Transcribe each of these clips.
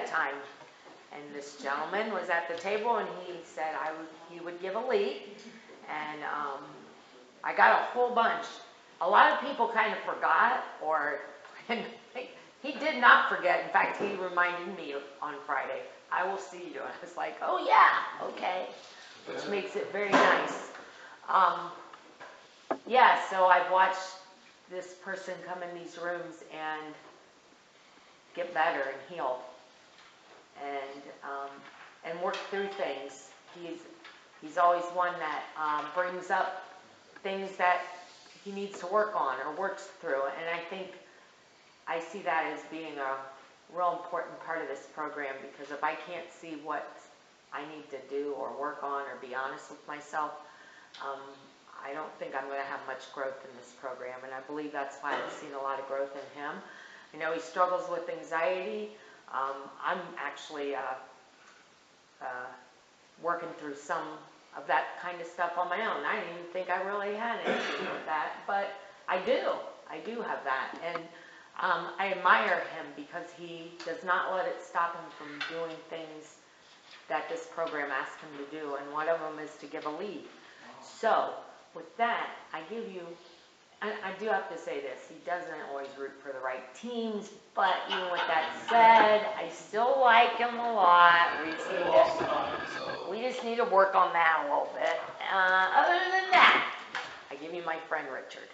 of time. And this gentleman was at the table, and he said he would give a lead, and I got a whole bunch. A lot of people kind of forgot, or he did not forget. In fact, he reminded me on Friday, I will see you. And I was like, oh yeah, okay, which makes it very nice. Yeah, so I've watched this person come in these rooms and get better and heal, and work through things. He's always one that brings up things that he needs to work on or works through, and I think I see that as being a real important part of this program, because if I can't see what I need to do or work on or be honest with myself, I don't think I'm going to have much growth in this program, and I believe that's why I've seen a lot of growth in him. I know he struggles with anxiety. I'm actually working through some of that kind of stuff on my own. I didn't even think I really had anything with that, but I do have that, and I admire him because he does not let it stop him from doing things that this program asks him to do, and one of them is to give a lead. So with that, I do have to say this, he doesn't always root for the right teams, but even with that said, I still like him a lot. We just need to work on that a little bit. Other than that, I give you my friend Richard.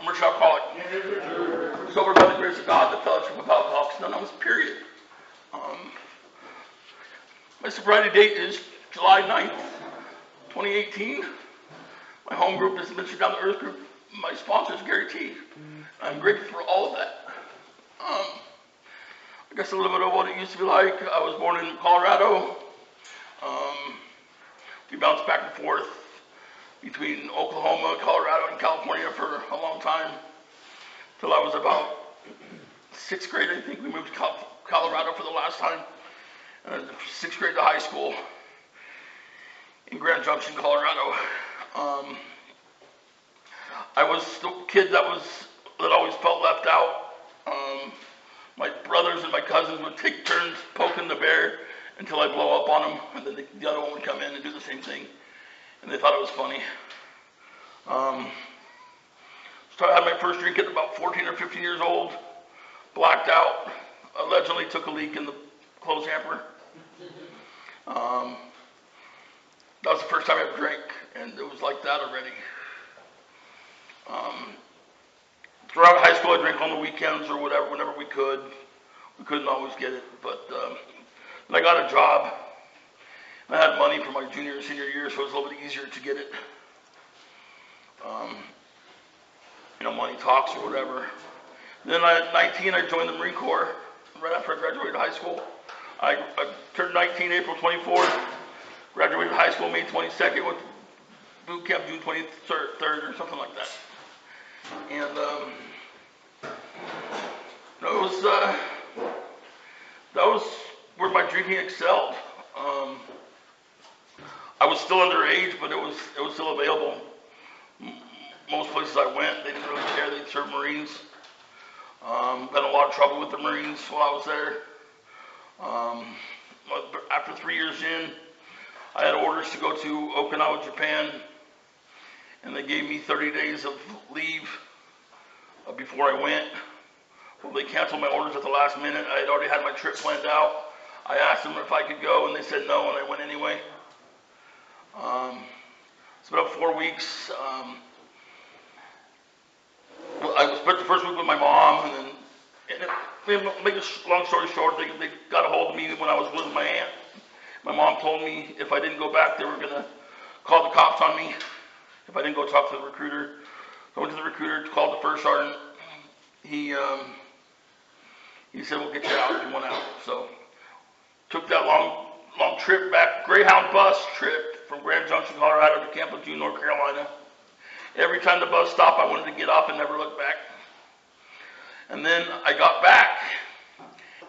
I'm Richard Alcoholic. Sober by the grace of God, the fellowship of Alcoholics Anonymous, period. My sobriety date is July 9th, 2018. My home group is the Ministry Down to Earth group. My sponsor is Gary T. I'm grateful for all of that. I guess a little bit of what it used to be like. I was born in Colorado. We bounced back and forth between Oklahoma, Colorado, and California for a long time, till I was about 6th grade. I think we moved to Colorado for the last time. 6th grade to high school in Grand Junction, Colorado. I was the kid that always felt left out. My brothers and my cousins would take turns poking the bear until I blow up on them, and then the other one would come in and do the same thing, and they thought it was funny. I had my first drink at about 14 or 15 years old, blacked out, allegedly took a leak in the clothes hamper. That was the first time I ever drank, and it was like that already. Throughout high school, I drank on the weekends or whatever, whenever we could. We couldn't always get it, but then I got a job. I had money for my junior and senior year, so it was a little bit easier to get it. Money talks or whatever. Then at 19, I joined the Marine Corps right after I graduated high school. I turned 19 April 24th, graduated high school May 22nd, went to boot camp June 23rd or something like that. And that was where my drinking excelled. I was still underage, but it was still available. Most places I went, they didn't really care. They'd serve Marines. Got in a lot of trouble with the Marines while I was there. After 3 years in, I had orders to go to Okinawa, Japan, and they gave me 30 days of leave before I went. Well, they canceled my orders at the last minute. I had already had my trip planned out. I asked them if I could go, and they said no, and I went anyway. It's been about 4 weeks. I spent the first week with my mom, and make a long story short, they got a hold of me when I was with my aunt. My mom told me if I didn't go back, they were going to call the cops on me if I didn't go talk to the recruiter. So I went to the recruiter, called the first sergeant. He said, we'll get you out if you want out. So took that long trip back, Greyhound bus trip from Grand Junction, Colorado to Camp Lejeune, North Carolina. Every time the bus stopped, I wanted to get off and never look back. And then I got back,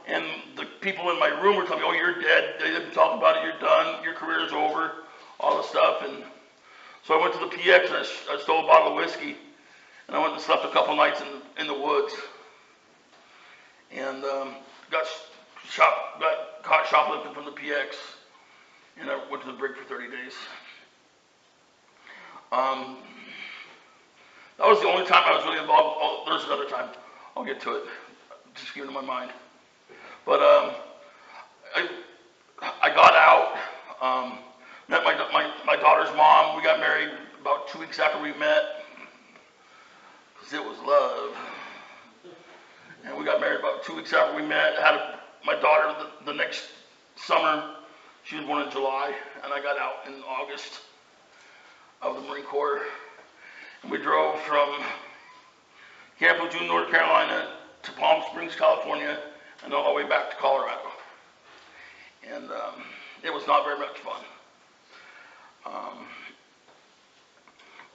And the people in my room were telling me, oh, you're dead, they didn't talk about it, you're done, your career's over, all this stuff. And so I went to the PX and I stole a bottle of whiskey, and I went and slept a couple nights in the woods. And got caught shoplifting from the PX, and I went to the brig for 30 days. That was the only time I was really involved. Oh, there's another time. I'll get to it. Just keep it in my mind. But I got out, met my daughter's mom. We got married about 2 weeks after we met, because it was love. And we got married about 2 weeks after we met. My daughter the next summer. She was born in July, and I got out in August of the Marine Corps. And we drove from Camp Lejeune, North Carolina, to Palm Springs, California, and all the way back to Colorado. And it was not very much fun.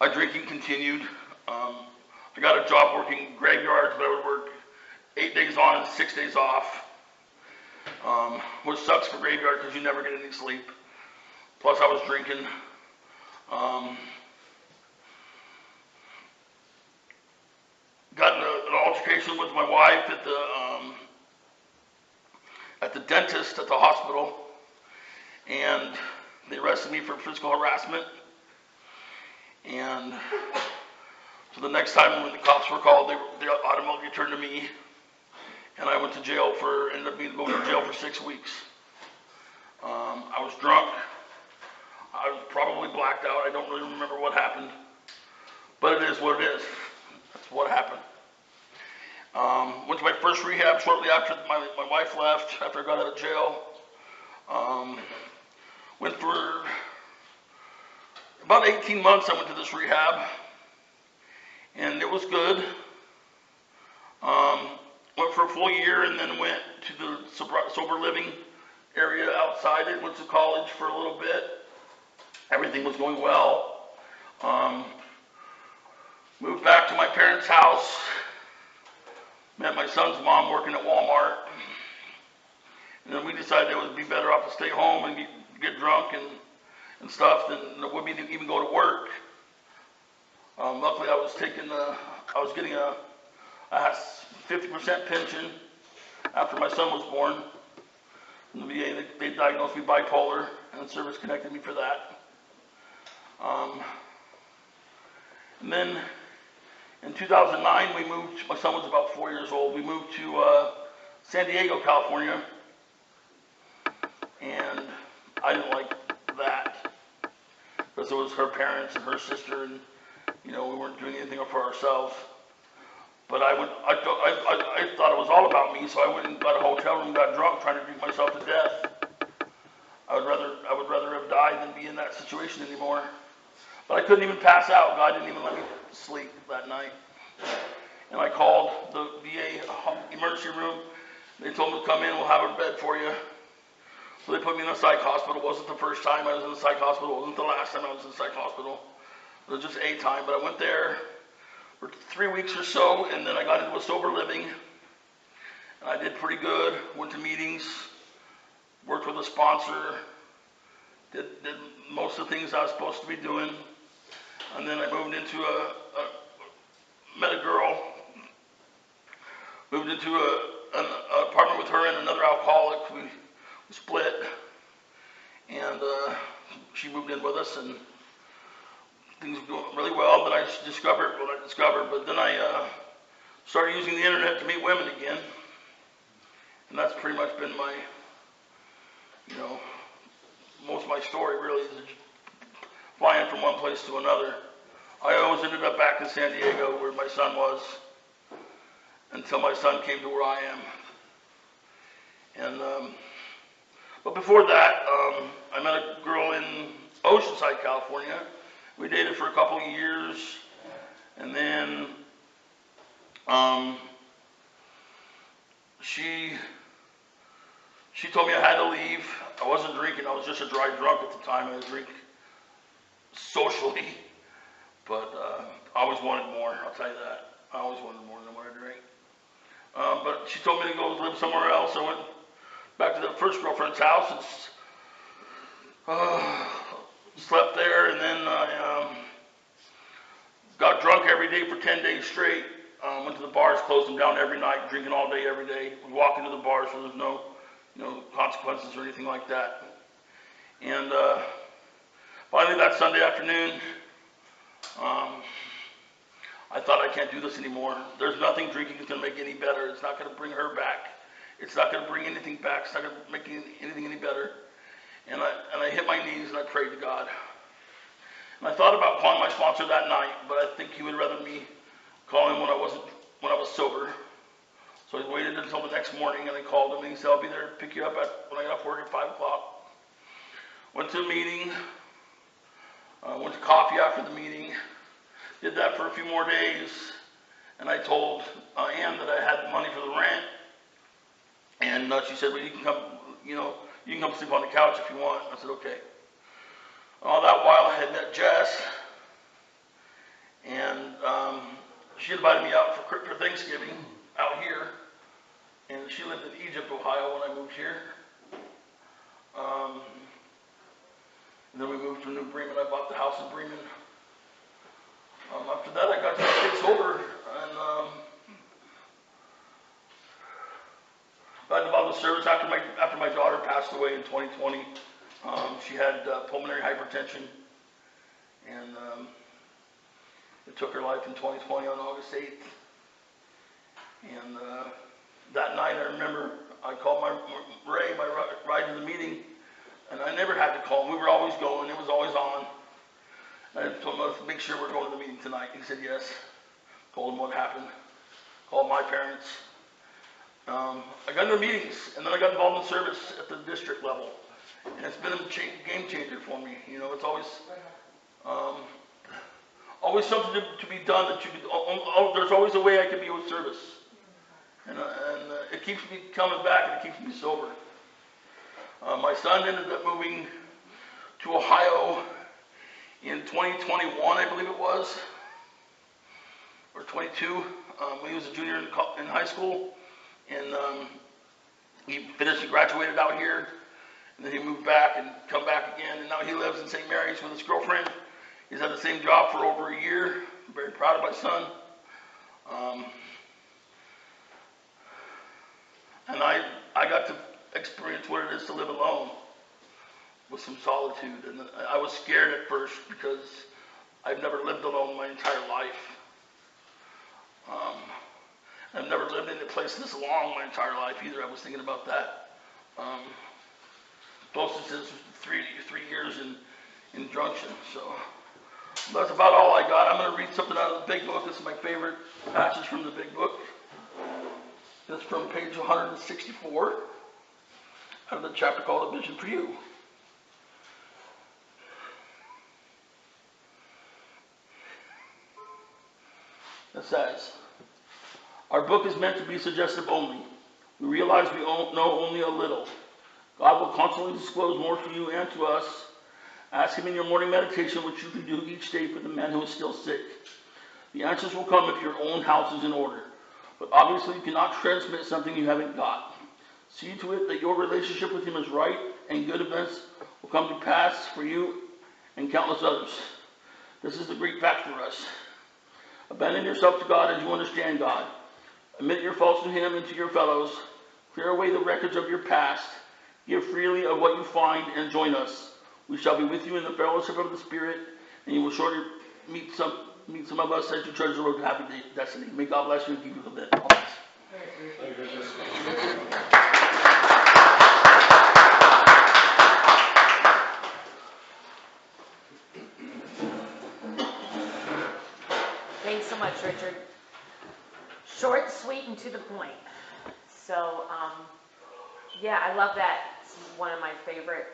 My drinking continued. I got a job working graveyards, but I would work 8 days on and 6 days off, which sucks for graveyard because you never get any sleep. Plus I was drinking. Got in an altercation with my wife at the dentist at the hospital, and they arrested me for physical harassment. And so the next time when the cops were called, they automatically turned to me, and I went to jail ended up going to jail for 6 weeks. I was drunk. I was probably blacked out. I don't really remember what happened, but it is what it is. That's what happened. Went to my first rehab shortly after my wife left, after I got out of jail. Went for about 18 months. I went to this rehab, and it was good. Went for a full year, and then went to the sober living area outside it. Went to college for a little bit. Everything was going well. Moved back to my parents' house. Met my son's mom working at Walmart. And then we decided it would be better off to stay home and get drunk and stuff than it would be to even go to work. Luckily, I was getting a 50% pension after my son was born. From the VA, they diagnosed me bipolar, and the service connected me for that. And then in 2009, we moved. My son was about 4 years old. We moved to San Diego, California, and I didn't like that because it was her parents and her sister, and we weren't doing anything for ourselves. But I thought it was all about me, so I went and got a hotel room, got drunk, trying to drink myself to death. I would rather have died than be in that situation anymore. But I couldn't even pass out. God didn't even let me sleep that night. And I called the VA emergency room. They told me to come in, we'll have a bed for you. So they put me in a psych hospital. It wasn't the first time I was in a psych hospital. It wasn't the last time I was in a psych hospital. It was just a time. But I went there for 3 weeks or so, and then I got into a sober living. And I did pretty good. Went to meetings, worked with a sponsor, did most of the things I was supposed to be doing. And then I moved into met a girl, moved into an apartment with her and another alcoholic. We split, and she moved in with us, and things were going really well. But I discovered what I discovered. But then I started using the internet to meet women again, and that's pretty much been my, most of my story really is flying from one place to another. I always ended up back in San Diego where my son was until my son came to where I am. And but before that, I met a girl in Oceanside, California. We dated for a couple of years, and then she told me I had to leave. I wasn't drinking. I was just a dry drunk at the time. I would drink socially, but I always wanted more. I'll tell you that. I always wanted more than what I drank. But she told me to go live somewhere else. I went back to the first girlfriend's house and slept there, and then I got drunk every day for 10 days straight. Went to the bars, closed them down every night, drinking all day, every day. Would walk into the bars, so there's no consequences or anything like that. And finally, that Sunday afternoon, I thought, I can't do this anymore. There's nothing drinking is going to make any better. It's not going to bring her back. It's not going to bring anything back. It's not going to make anything any better. And I hit my knees and I prayed to God. And I thought about calling my sponsor that night, but I think he would rather me call him when I was sober. So I waited until the next morning, and I called him, and he said, I'll be there to pick you up when I get off work at 5 o'clock. Went to a meeting, went to coffee after the meeting, did that for a few more days, and I told Ann that I had the money for the rent, and she said, well, you can come sleep on the couch if you want. I said, okay. All that while I had met Jess, and she invited me out for Thanksgiving out here, and she lived in Egypt, Ohio when I moved here. And then we moved to New Bremen. I bought the house in Bremen. After that, I got to stay sober, and got involved in service after my daughter passed away in 2020. She had pulmonary hypertension, and it took her life in 2020 on August 8th. And that night, I remember I called my ride to the meeting, and I never had to call him. We were always going. It was always on. I told him, let's make sure we're going to the meeting tonight. He said yes. Told him what happened. Called my parents. I got into meetings, and then I got involved in service at the district level. And it's been a game changer for me. It's always something to be done that you could. There's always a way I can be of service, and it keeps me coming back, and it keeps me sober. My son ended up moving to Ohio in 2021, I believe it was, or 22, when he was a junior in high school, and he finished and graduated out here. And then he moved back and come back again, and now he lives in St. Mary's with his girlfriend. He's had the same job for over a year. I'm very proud of my son. And I got to experience what it is to live alone with some solitude. And I was scared at first because I've never lived alone my entire life. I've never lived in a place this long my entire life either. I was thinking about that. Closest is 3 years in Junction. So that's about all I got. I'm going to read something out of the Big Book. This is my favorite passage from the Big Book. It's from page 164 out of the chapter called A Vision for You. It says, our book is meant to be suggestive only. We realize we know only a little. God will constantly disclose more to you and to us. Ask him in your morning meditation what you can do each day for the man who is still sick. The answers will come if your own house is in order. But obviously you cannot transmit something you haven't got. See to it that your relationship with him is right, and good events will come to pass for you and countless others. This is the great fact for us. Abandon yourself to God as you understand God. Admit your faults to him and to your fellows. Clear away the records of your past. Give freely of what you find and join us. We shall be with you in the fellowship of the Spirit, and you will shortly meet some of us as you trudge the road to happy destiny. May God bless you and keep you with it. Thanks so much, Richard. Short, sweet, and to the point. So, yeah, I love that. It's one of my favorite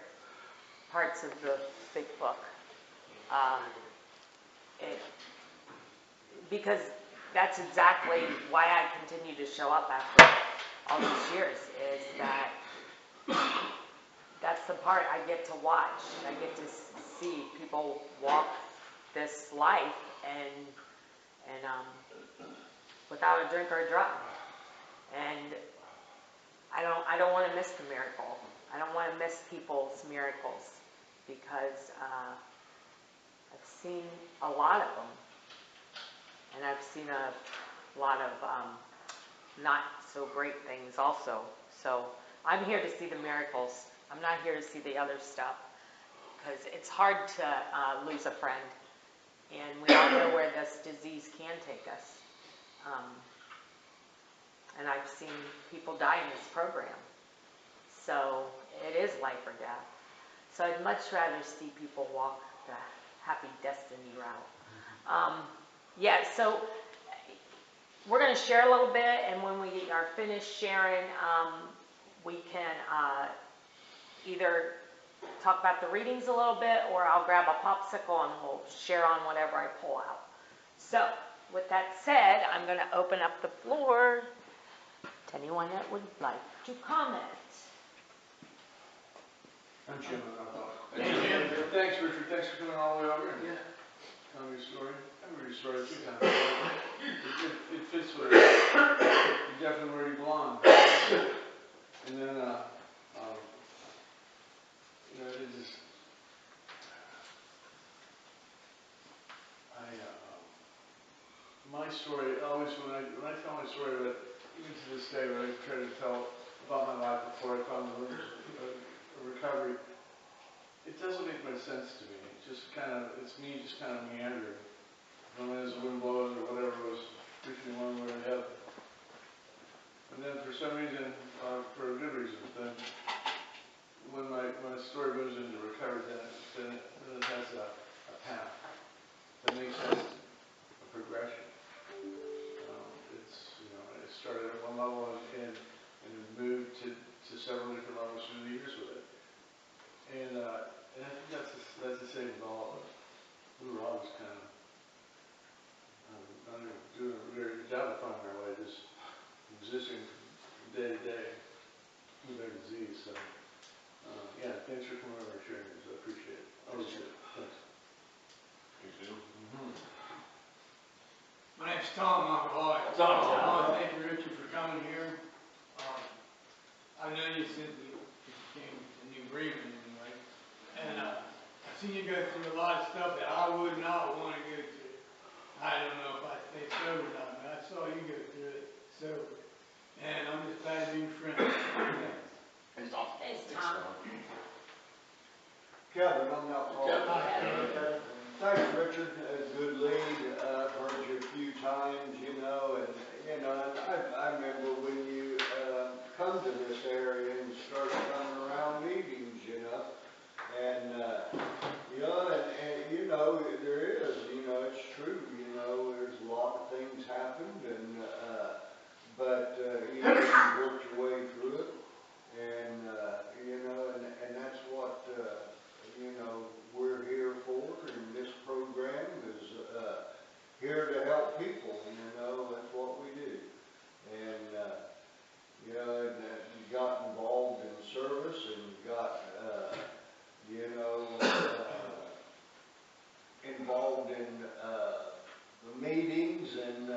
parts of the Big Book. Because that's exactly why I continue to show up after all these years, is that that's the part I get to watch. I get to see people walk this life and without a drink or a drug. And I don't want to miss the miracle. I don't want to miss people's miracles because I've seen a lot of them, and I've seen a lot of not so great things also. So I'm here to see the miracles. I'm not here to see the other stuff because it's hard to lose a friend, and we all know where this disease can take us. And I've seen people die in this program. So it is life or death. So I'd much rather see people walk the happy destiny route. Yeah, so we're going to share a little bit, and when we are finished sharing, we can either talk about the readings a little bit, or I'll grab a popsicle and we'll share on whatever I pull out. So with that said, I'm going to open up the floor to anyone that would like to comment. I'm Jim. Hey, Jim. Thanks, Richard. Thanks for coming all the way over and telling your story. I've heard your story a few times. It fits where you're definitely where you belong. And then, it just, my story, always when I tell my story, but even to this day, when I try to tell about my life before I found the recovery, it doesn't make much sense to me. It's me just kind of meandering. When as the wind blows or whatever was pushing one way or the other. And then for some reason, for a good reason, then when my story moves into recovery, then it has a path that makes sense, a progression. It started at one level and it moved to several different levels through the years with it. And I think that's the same with all of us. We were always kind of not even doing a very good job of finding our way, just existing from day to day with our disease. So, thanks for coming over and sharing this. I appreciate it. Always do. Thanks. You too. My name's Tom Alcoholic. Tom. Thank you, Richard, for coming here. I've known you since we became a new agreement anyway. And I've seen you go through a lot of stuff that I would not want to go through. I don't know if I'd stay sober or not, but I saw you go through it sober. And I'm just glad to be your friend. Thanks, Tom. Thanks, Tom. Kevin, I'm not Paul. Kevin. Thanks, Richard. A good lead. I've heard you a few times, and I remember when you come to this area and start coming around meetings, and there is, it's true, there's a lot of things happened, but you worked your way through it, and that's what, we're here for, and this program is here to help people, that's what we do. And, you got involved in service and got, involved in the meetings and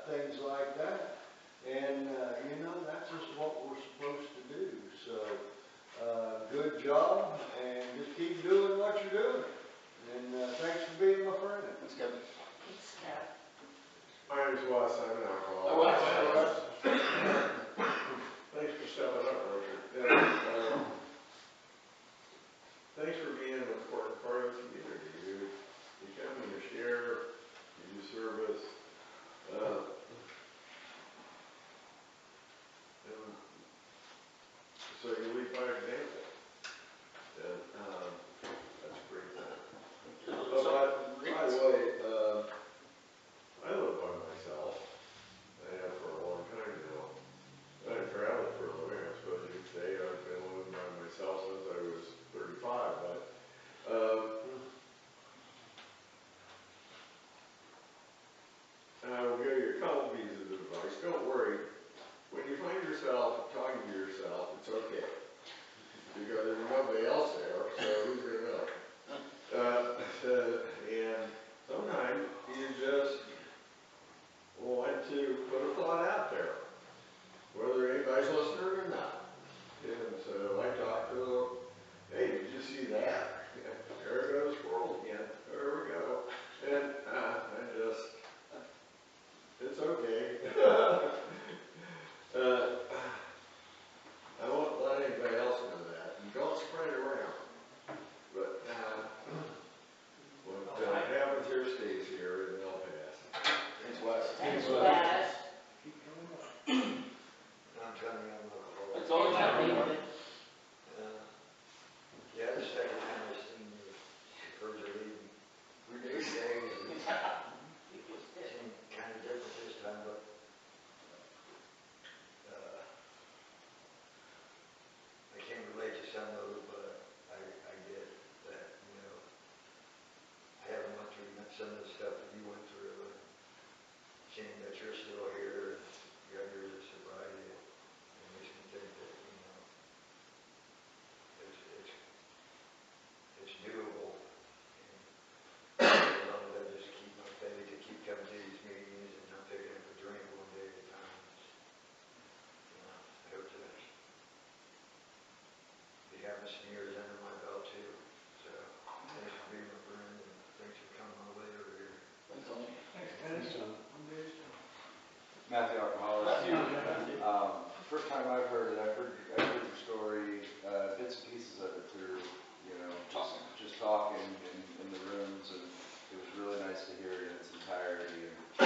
things like that. And, that's just what we're supposed to do. So, good job, and just keep doing what you're doing. And thanks for being my friend. Thanks, Kevin. Thanks, Kev. My name's Wes, I'm an Oh, alcoholic. Wes. Thanks for stepping up, Richard. Thanks for being an important part of the community. You come and you share, you do service. And so you lead by example. And that's a great thing. But by the way, I live by myself. I have for a long time now. I've traveled for a living. I suppose you'd say I've been some years under my belt too. So, thanks for being my friend and thanks for coming all the way over here. Thanks, Thanks, Dennis. John. I'm Dave. Matthew Alcoholics. First time I've heard it, I've heard your story, bits and pieces of it through, just talking in the rooms, and it was really nice to hear it in its entirety, and I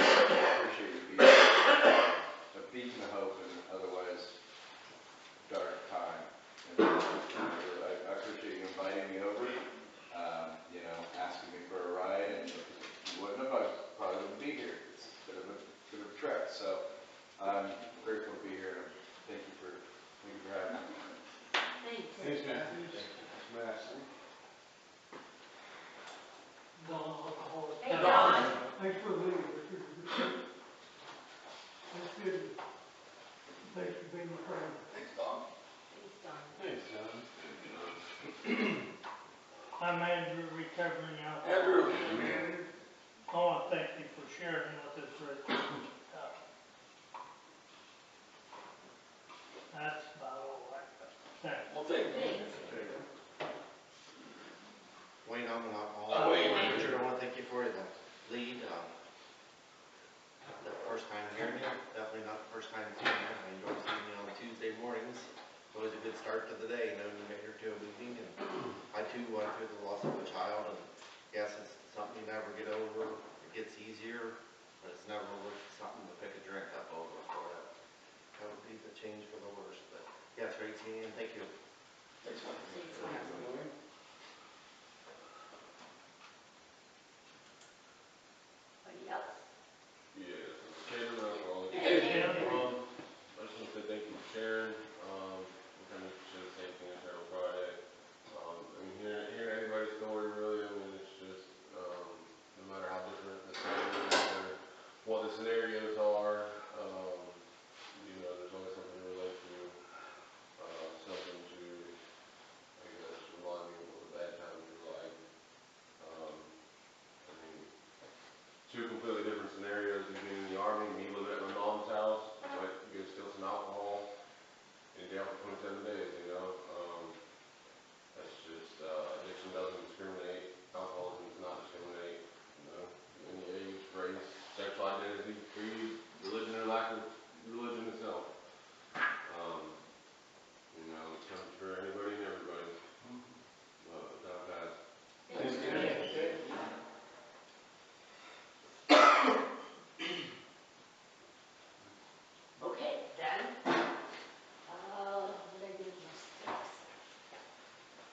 appreciate you being a beacon of hope in otherwise dark time. And I appreciate you inviting me over, asking me for a ride, and if you wouldn't have, I probably wouldn't be here. It's a bit of a trek, so I'm grateful to be here, and thank you for having me. Thanks, Matthew. Matthew. Don, alcoholic. Hey, Don. Thanks for leaving. That's good. Thanks for being my friend. Thanks, Don. Thanks, Don. Thanks, John. I'm Andrew, recovering alcoholic. Andrew. I want to thank you for sharing with us, Rich. That's about all I got. Thanks. Well, thank you. Wayne, I'm an alcoholic. Hi, Wayne. Richard, I want to thank you for the lead. The first time hearing you, definitely not the first time seeing you. I enjoy seeing you on Tuesday mornings. It's always a good start to the day, you get here to a meeting. And I too went through the loss of a child, and yes, it's something you never get over. It gets easier, but it's never worth something to pick a drink up over for that. That would be the change for the worst. But yeah, it's great seeing you, and thank you. Thanks, man. Anybody else? Yeah, Caden, alcoholic. Hey, Ken. I just want to say thank you for sharing. We kind of share the same thing as Harold Friday. Hearing anybody's story, really, it's just, no matter how different the scenarios or what the scenarios are, there's always something to relate to, something to, I guess, remind me of what the bad times were like. Two completely different scenarios, you being in the Army, me living at my mom's house, like, you go steal some alcohol, in jail for 27 days, That's just, addiction doesn't discriminate, alcoholism does not discriminate, any age, race, sexual identity, creed, religion or lack of religion itself. It comes for anybody and everybody. Time pass. Thanks. Okay, then, what did I do with my sticks?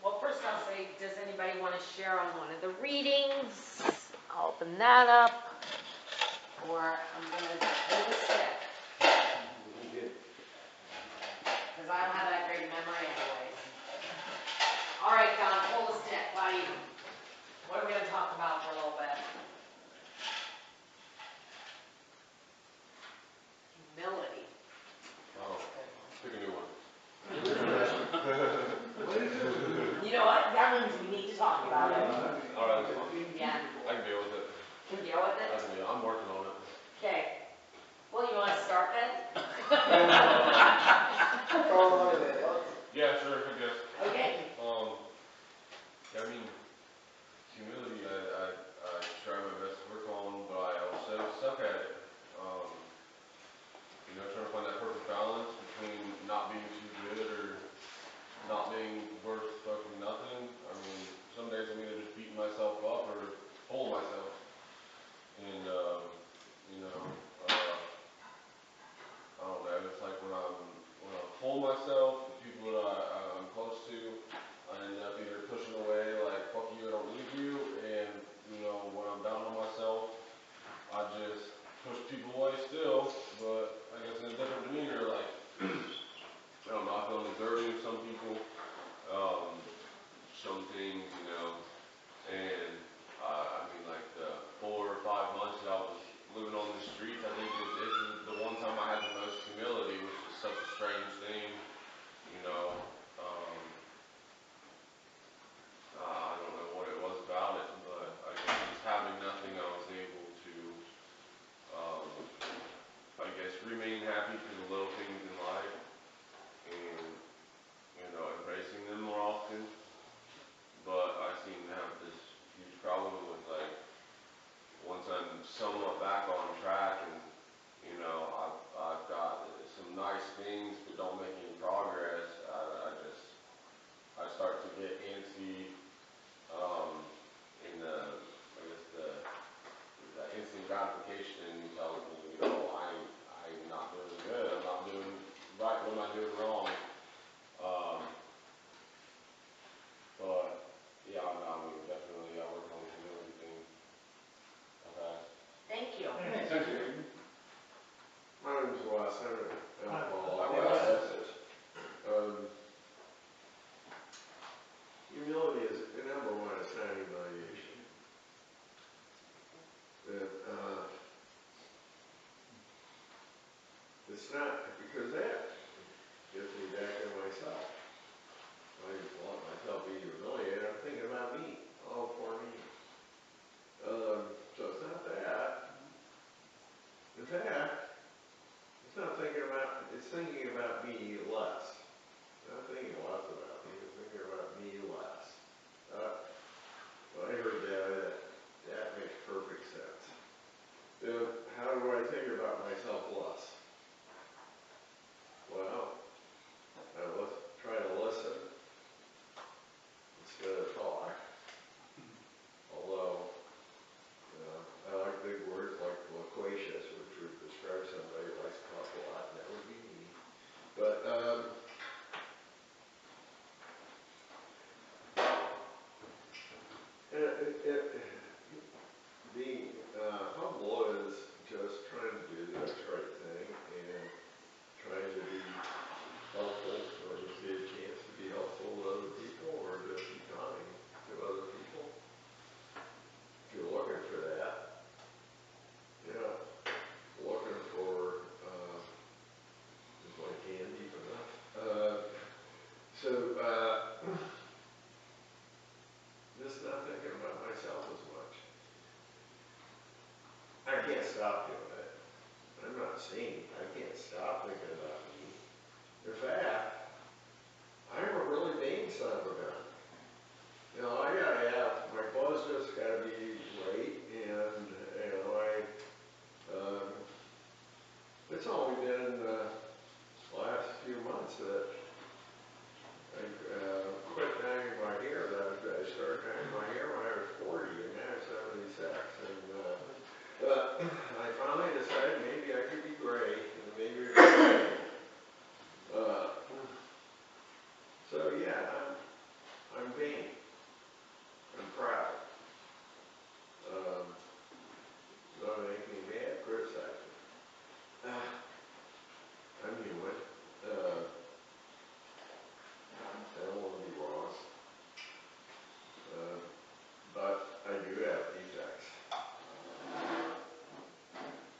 Well, first I'll say, does anybody want to share on one of the readings? I'll open that up, or I'm gonna hold a stick. Because I don't have that great memory anyways. All right, Don, hold a stick, buddy. What are we gonna talk about for a little bit? Humility. Oh, pick a new one. You know what? That means we need to talk about it. Alright, that's fine. Yeah, I can deal with it. can you deal with it? I'm working on it. Okay. Well, you want to start then? Yeah, sure, I guess. Okay. Humility, I try my best to work on, but I also suck at it. Trying to find that perfect balance between not being too good or not being worth fucking nothing. Some days I'm either just beating myself up or pulling myself. And, I don't know, it's like when I'm pulling myself, the people that I'm close to, get antsy, in the, I guess the instant gratification tells me, you know, I'm not doing good, I'm not doing right, what am I doing wrong? But, yeah, I mean, definitely, I work on everything. Okay. Thank you. Thank you. My name's Wes, I'm an alcoholic. Wes. Humility is, the number one is not humiliation. It's not, because that gets me back to myself. I want myself to be humiliated, I'm thinking about me, all for me. So it's not that. In fact, it's not thinking about, it's thinking about me less. Not thinking less about me, it's thinking about me less. When I heard that makes perfect sense. Then how do I think about myself less? Well, try to listen instead of talk. Although, I like big words like loquacious, which would describe somebody who likes to talk a lot, and that would be me. But, being humble is just trying to do the next right thing and trying to be helpful when you see a chance to be helpful to other people or just be kind to other people. If you're looking for that, yeah, looking for, is my can deep enough? Just not thinking about myself as much. I can't stop doing it. I'm not saying I can't stop thinking about me. In fact, I'm a really vain son of a gun. You know, I gotta have, my clothes just gotta be right, and, you know, it's only been the last few months that I quit dyeing my hair. I started dyeing my hair when I was 40, and now I'm 76, and I finally decided maybe I could be gray, and maybe so yeah, I'm vain. I'm proud. Don't make me mad, criticize me. I'm human. I don't want to be wrong. But I do have defects.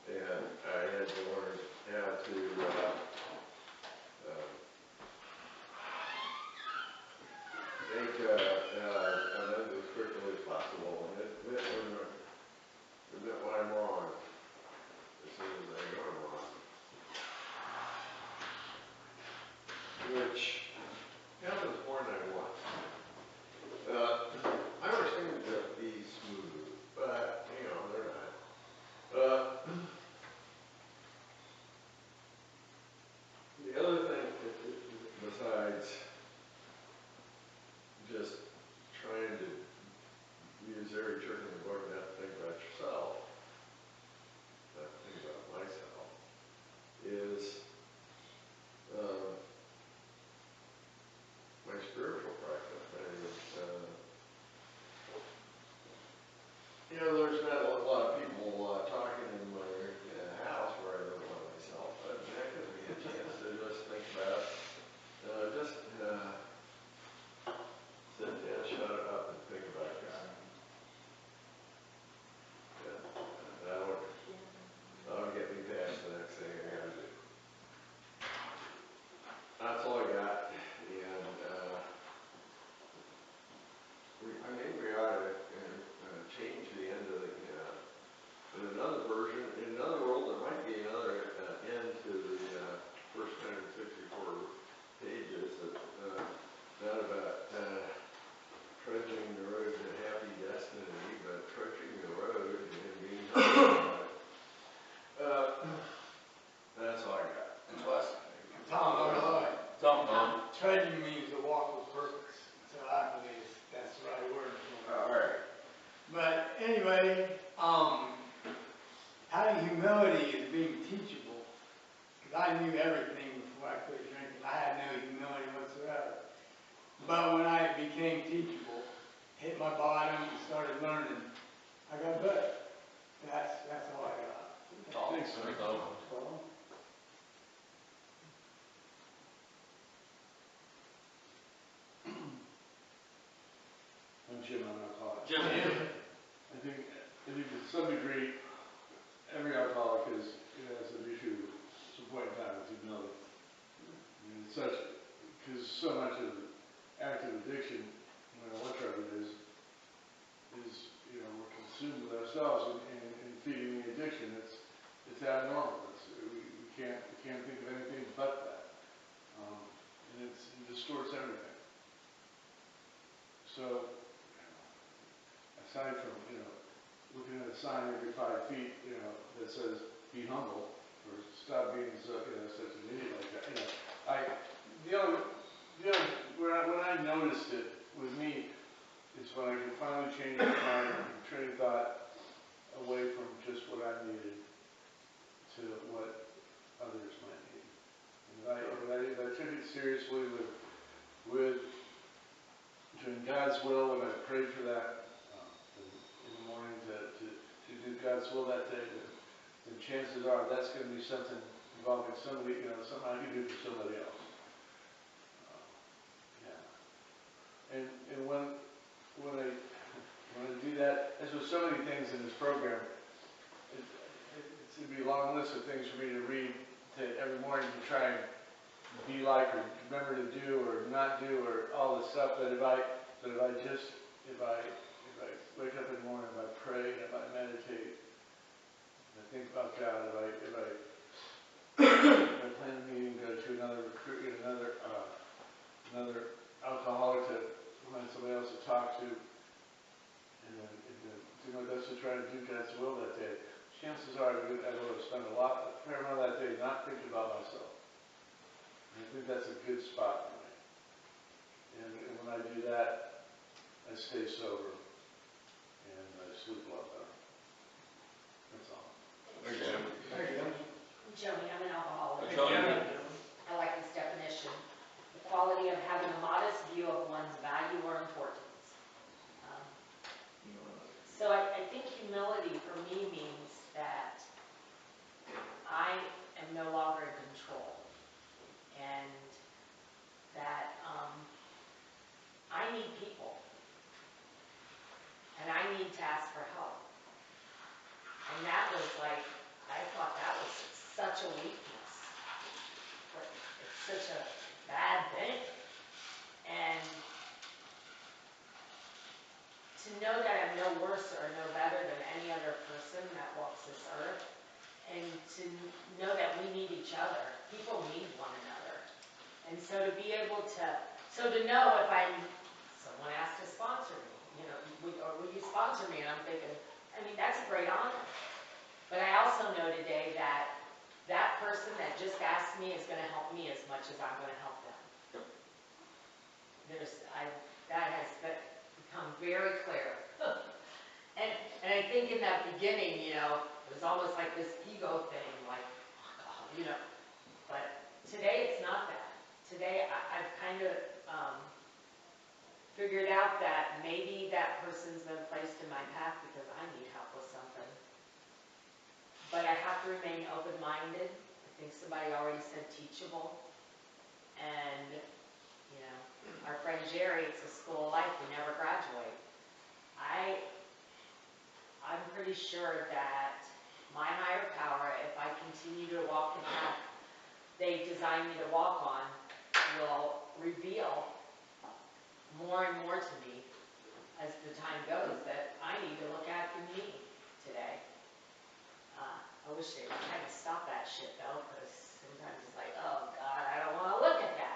And I had to learn how to make amends as quickly as possible and admit when I'm wrong as soon as I know I'm wrong. Which happens more than I want. I wish things would be smooth, but, you know, they're not. The other thing, besides just trying to use every trick in the book not to think about yourself, not to think about myself, is anyway, having humility is being teachable. Because I knew everything before I quit drinking. I had no humility whatsoever. But when I became teachable, hit my bottom and started learning, I got better. That's all I got. Thanks, sir. I'm Jim, I'm an alcoholic. Jim, I think to some degree, every alcoholic has an issue at some point in time with humility. I mean, it's such, because so much of active addiction, no matter what drug it is, we're consumed with ourselves and feeding the addiction. It's abnormal. We can't think of anything but that. And it distorts everything. So, aside from, looking at a sign every 5 feet, that says, be humble, or stop being such an idiot like that, when I noticed it with me, is when I could finally change my train of thought away from just what I needed to what others might need. And I took it seriously with doing God's will, and I prayed for that in the morning to do God's will that day. And chances are that's going to be something involving somebody, something I can do for somebody else. And when I do that, as with so many things in this program, it's going to be a long list of things for me to read every morning to try and be like, or remember to do, or not do, or all this stuff. But if I wake up in the morning, if I pray, if I meditate, if I think about God, if I plan a meeting, go to another recruit, another alcoholic to find somebody else to talk to, and then do my best to try to do God's will that day. Chances are I will have spent a fair amount of that day not thinking about myself. And I think that's a good spot for me. And when I do that, I stay sober and I sleep a lot better. That's all. Thank you, Jim. I'm Joni, I'm an alcoholic. Joni. I like this definition. The quality of having a modest view of one's value or importance. So I think humility for me means that I am no longer in control. And that I need people. And I need to ask for help. And that was like, I thought that was such a weakness. But it's such a bad thing. And to know that I'm no worse or no better than any other person that walks this earth, and to know that we need each other. People need one another. And so to be able to, know if someone asked to sponsor me, will you sponsor me? And I'm thinking, that's a great honor. But I also know today that that person that just asked me is going to help me as much as I'm going to help them. That has become very clear. And I think in that beginning, it was almost like this ego thing, like, oh God, But today it's not that. Today I've kind of figured out that maybe that person's been placed in my path because I need help with something. But I have to remain open-minded. I think somebody already said teachable. And, our friend Jerry, it's a school of life, we never graduate. I'm pretty sure that my higher power, if I continue to walk in the path they've designed me to walk on, will reveal more and more to me as the time goes that I need to look after me today. I wish they would kind of stop that shit though, because sometimes it's like, oh God, I don't want to look at that.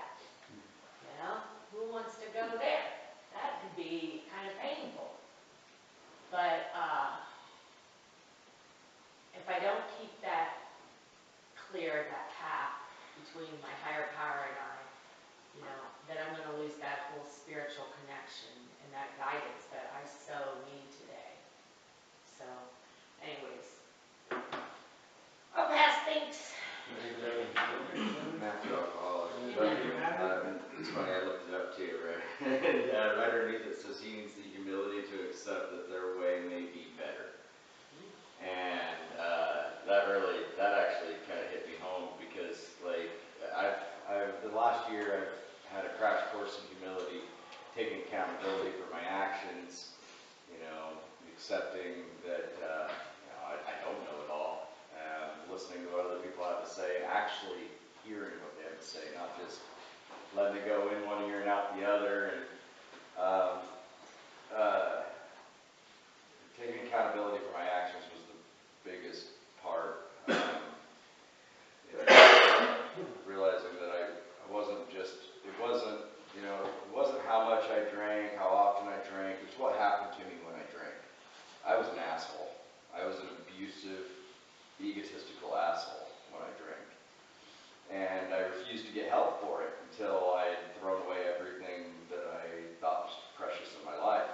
Who wants to go there? That could be kind of painful. But if I don't keep that clear, that path between my higher power and I, then I'm going to lose that whole spiritual connection and that guidance that I so need today. accepting that, you know, I don't know it all, listening to what other people have to say, and actually hearing what they have to say, not just letting it go in one ear and out the other, and taking accountability for my actions was the biggest part. Realizing that I wasn't just, it wasn't, you know, it wasn't how much I drank, how often I drank, it's what happened to me when I drank. I was an asshole. I was an abusive, egotistical asshole when I drank. And I refused to get help for it until I had thrown away everything that I thought was precious in my life.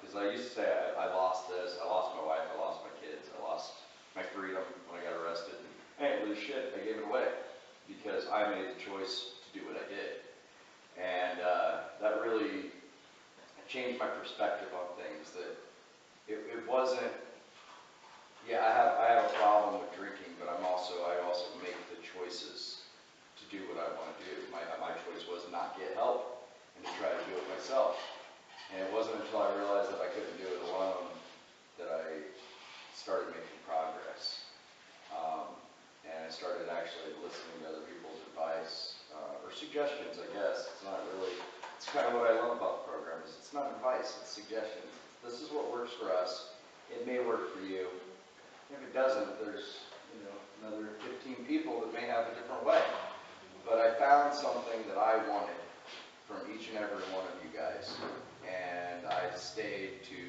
Because I used to say, I lost this, I lost my wife, I lost my kids, I lost my freedom when I got arrested. I didn't lose shit, I gave it away. Because I made the choice to do what I did. And that really changed my perspective on things. That it wasn't, yeah, I have a problem with drinking, but I also make the choices to do what I want to do. My choice was not get help and to try to do it myself. And it wasn't until I realized that I couldn't do it alone that I started making progress. And I started actually listening to other people's advice, or suggestions, I guess. It's not really, it's kind of what I love about the program, is it's not advice, it's suggestions. This is what works for us. It may work for you. If it doesn't, there's, you know, another 15 people that may have a different way. But I found something that I wanted from each and every one of you guys. And I stayed to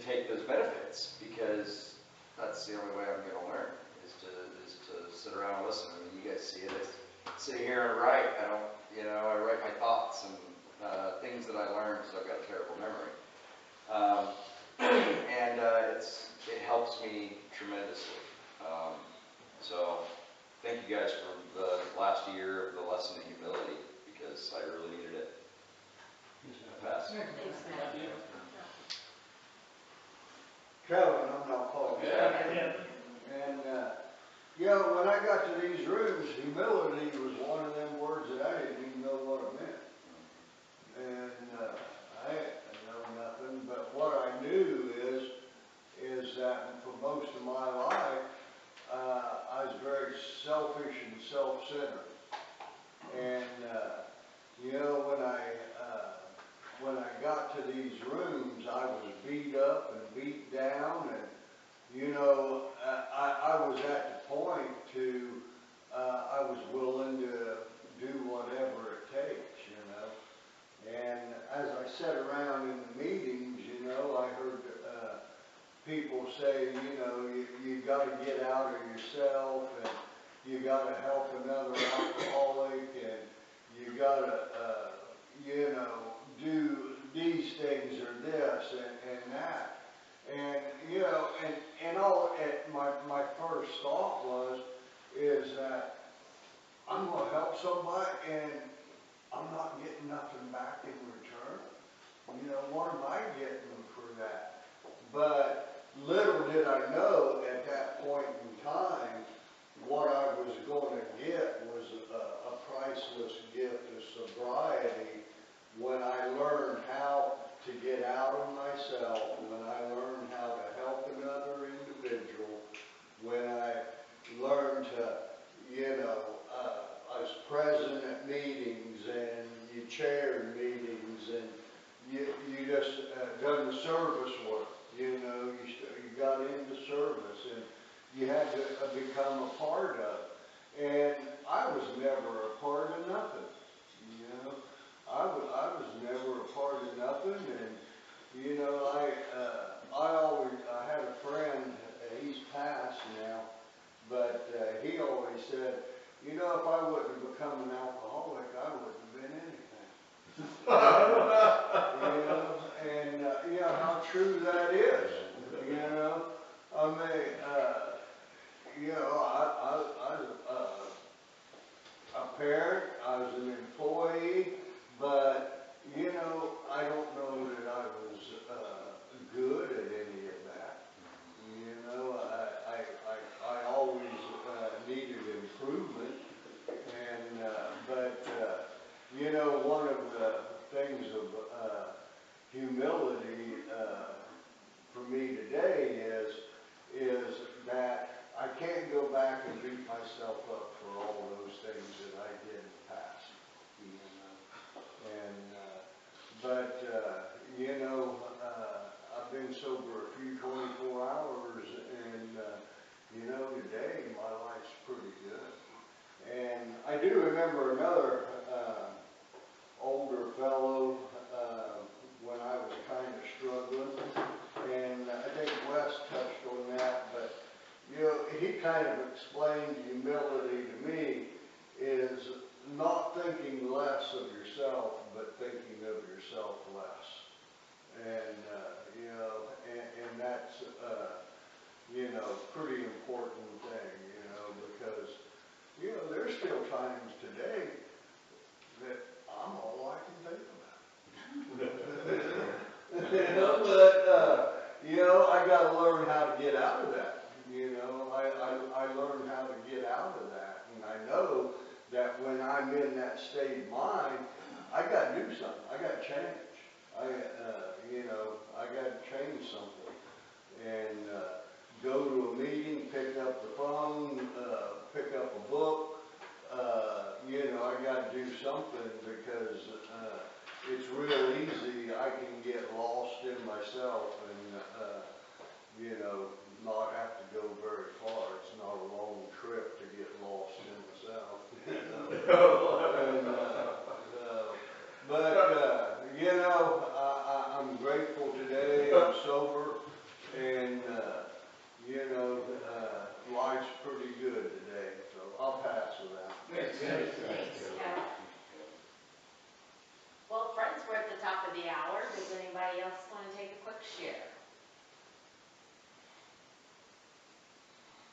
take those benefits, because that's the only way I'm going to learn, is to sit around and listen. I mean, you guys see it. I sit here and write. I don't, you know, I write my thoughts and things that I learned, because I've got a terrible memory. And it helps me tremendously. So thank you guys for the last year of the lesson in humility, because I really needed it. Pass. Thanks, Matthew. Kevin, I'm not calling you. Yeah. And, you know, when I got to these rooms, humility was one of them words that I didn't even know what it meant. And I didn't know nothing, but what I knew is that for most of my life, I was very selfish and self-centered. And, you know, when I got to these rooms, I was beat up and beat down, and, you know, I was at the point I was willing to do whatever it takes, you know. And as I sat around in the meetings, you know, I heard people say, you know, you got to get out of yourself, and you got to help another alcoholic, and you got to, you know, do these things or this and that. And, you know, and all, my first thought is that I'm going to help somebody and I'm not getting nothing back in return. You know, what am I getting for that? But little did I know at that point in time, what I was going to get was a priceless gift of sobriety, when I learned how to get out of myself, when I learned how to help another individual, when I learned to, you know, I was present at meetings, and you chaired meetings, and you just done the service work, you know, you got into service, and you had to become a part of it. And I was never a part of nothing, you know. I was never a part of nothing, and, you know, I had a friend, he's passed now, but he always said, you know, if I wouldn't have become an alcoholic, I wouldn't have been anything. You know, and, you know, how true that is, you know. I mean, you know, I was a parent, I was an remember another, older fellow, when I was kind of struggling, and I think Wes touched on that, but, you know, he kind of explained humility to me is not thinking less of yourself, but thinking of yourself less. And, you know, and that's, you know, pretty important thing, you know, because, you know, there's still times today that I'm all I can think about. You know, but, you know, I gotta learn how to get out of that. You know, I learned how to get out of that. And I know that when I'm in that state of mind, I gotta do something. I gotta change. You know, I gotta change something. And, go to a meeting, pick up the phone, pick up a book, you know, I gotta do something because, it's real easy, I can get lost in myself and, you know, not have to go very far. It's not a long trip to get lost in myself, you know. And, but, you know, I'm grateful today, I'm sober, and, you know, life's pretty good today, so I'll pass with that. Thanks, Scott. Well, friends, we're at the top of the hour. Does anybody else want to take a quick share?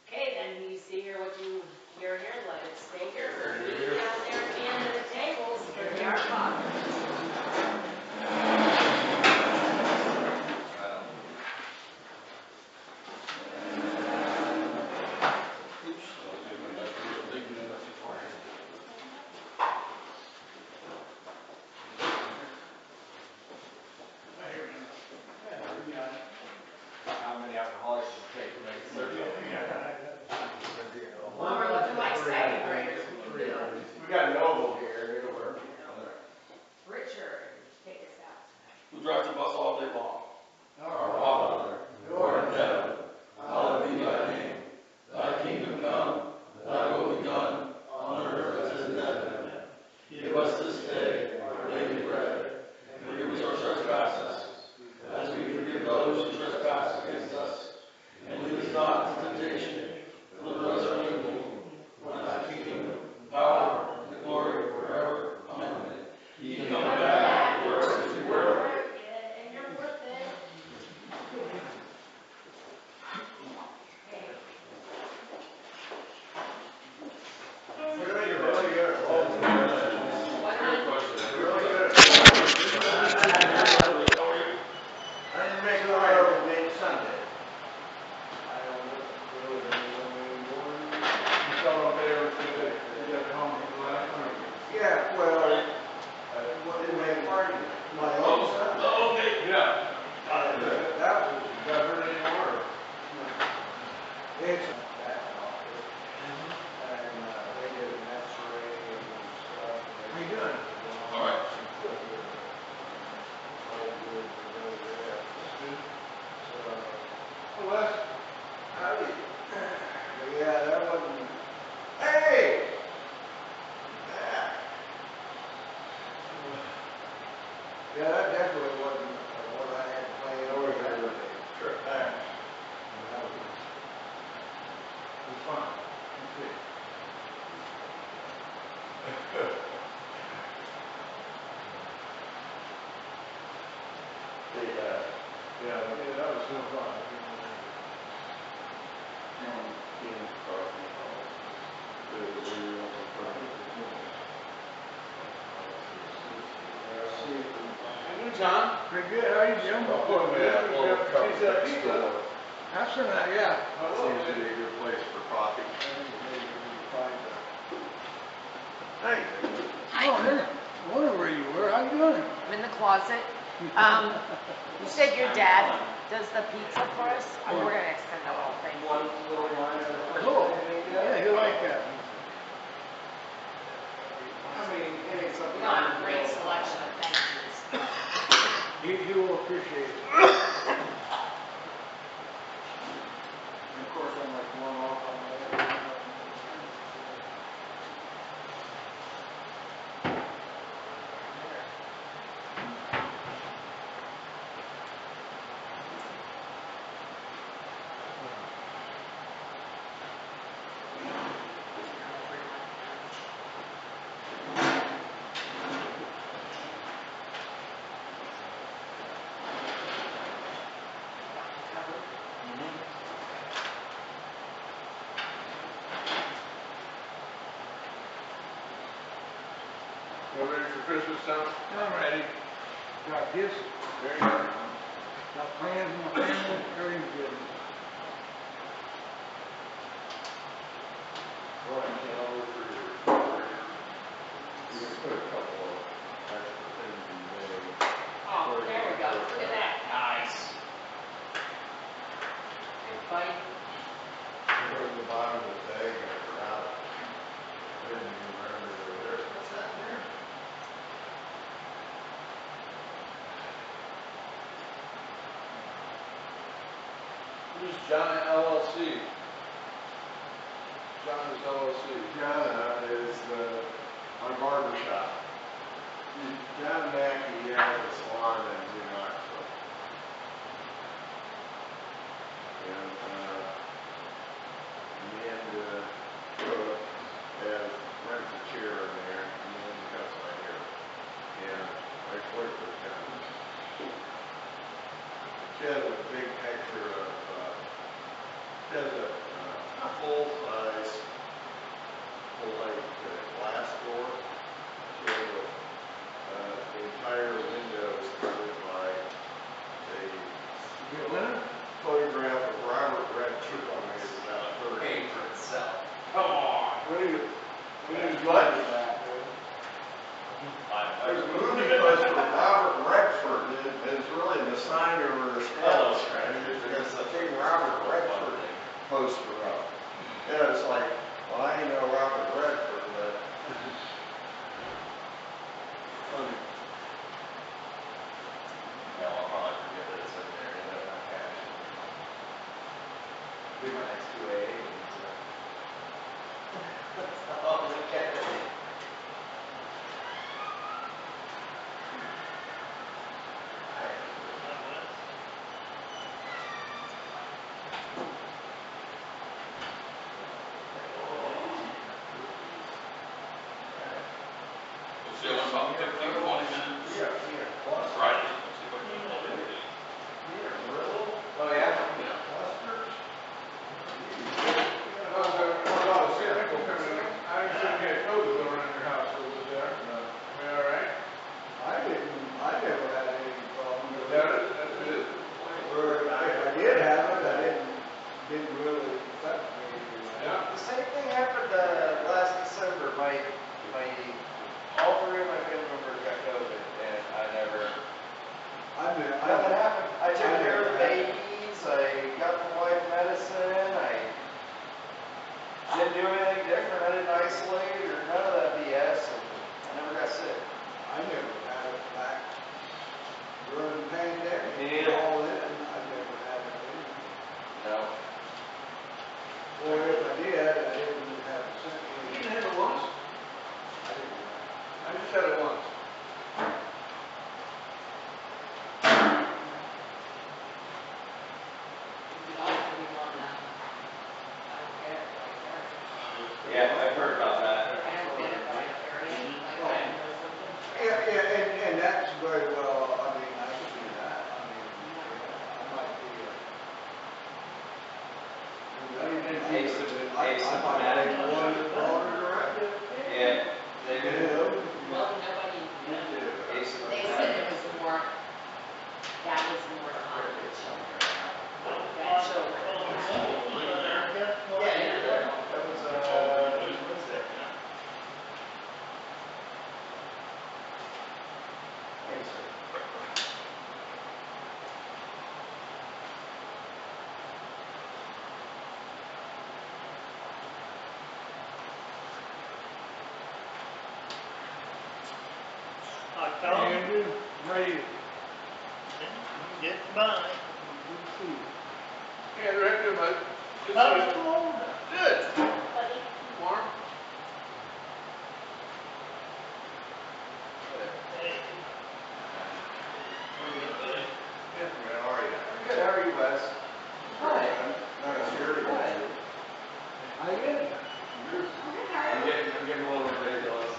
Okay, then you see here what you're here, let it stay here, or meet out there at the end of the tables for the art box. How many alcoholics does it take to make a surgery? Well, we're looking like second graders, we can do it. We got Noble here, it'll work. Richard, take us out tonight. Who drives the bus all day long? Our Father, who art in heaven, hallowed be thy name. Thy kingdom come, thy will be done, on earth as it is in heaven. Give us this day our daily bread, and forgive us our trespasses, as we forgive those who trespass against us. And lead us not into temptation, but deliver us from evil. For thine is the kingdom, the power, and the glory forever. Amen. Ye come back, works as we work. And you're worth it. Okay. You're really good. What time? Really good. I didn't make the right of it Sunday. I don't really know anymore. You saw up there, they got home from the last time. Yeah, well, what did they party? My own son. Oh, okay. Yeah. That was Got rid of the order. It's that office. And, they did an X-ray and stuff. How you doing? All right. All good to go there. So, Oh, Wes, howdy. Yeah, that wasn't, hey! Yeah, that definitely wasn't what I had planned over there. trip back. It was fun. Okay. Yeah, that was so fun. Hey, John. Pretty good, how are you, Jim? Oh, good. She's up, pizza. That's right, yeah. Seems to be a good place for coffee. Hey. Oh, hey. I wonder where you were, how you doing? I'm in the closet. You said your dad does the pizza for us? We're gonna extend the whole thing. One little line. Cool. Yeah, you like that. I mean, it's We got a great selection of thank yous. You will appreciate it. And of course, I'm like one off on my other. Some, I'm ready. Got this, Very good. got plans in my family, everything's good. Right, calendar for your, you can put a couple of extra things in there. Oh, there we go, look at that. Nice. Thanks, buddy. Put it in the bottom of the bag and I forgot it. I didn't even remember they were there. What's that in there? Who's John LLC? John's LLC. John is my barber shop. John Mackey has a salon in New Knoxville. And, Cook rents a chair in there, and then he cuts my hair. And I work for John. She has a big picture of, she has a full-size, full-height glass door. She has the entire window is covered by a photograph of Robert Redford, who is about 30. for itself. Come on. What are you There's doing with that? a movie poster of Robert Redford is really the sign over his house. There's a King Robert Redford poster up. And it's like, well, I ain't no Robert Redford, but funny. No, I'll probably forget that it's in there, you know, not cash. Be my next 2AA meeting, so. Oh, look at it. We'll see you in about 15, 20 minutes. Friday. We'll see what we can do. Oh, yeah? Clusters? I didn't see any codes going around your house over there. We all right? I never had any problem with That that. is, that's it. Or if I did have it, I didn't really affect me anyway. Yeah. The same thing happened, last December, all three of my family members got COVID, and nothing happened. I took care of the babies, I got the wife medicine, I didn't do anything different, I didn't isolate or none of that BS, and I never got sick. I never had it back during the pandemic. Yeah. All in, I never had it then. No. Or if I did, I didn't have symptoms. You didn't have it once? I didn't have it. I just had it once. You could also be on, I don't get it, like, Yeah, I've heard about that. I don't get it, like, area, like, I have no symptoms. Yeah, and that's very well, I mean, I can see that. I mean, I might be Asymptomatic. I might be one that brought it around. Yeah, they do. Well, nobody, they said it was more, that was more common with children. That children. Yeah, that was Wednesday. Thanks, sir. I told you, Andrew, how are you? get by. Good to see you. Hey, Andrew, how you doing, bud? Good to How's see you. Florida? Good. Warm? Hey, Yeah. How are you? Good, how are you, Wes? Hi. Nice to hear you. How you doing? I'm getting a little ridiculous.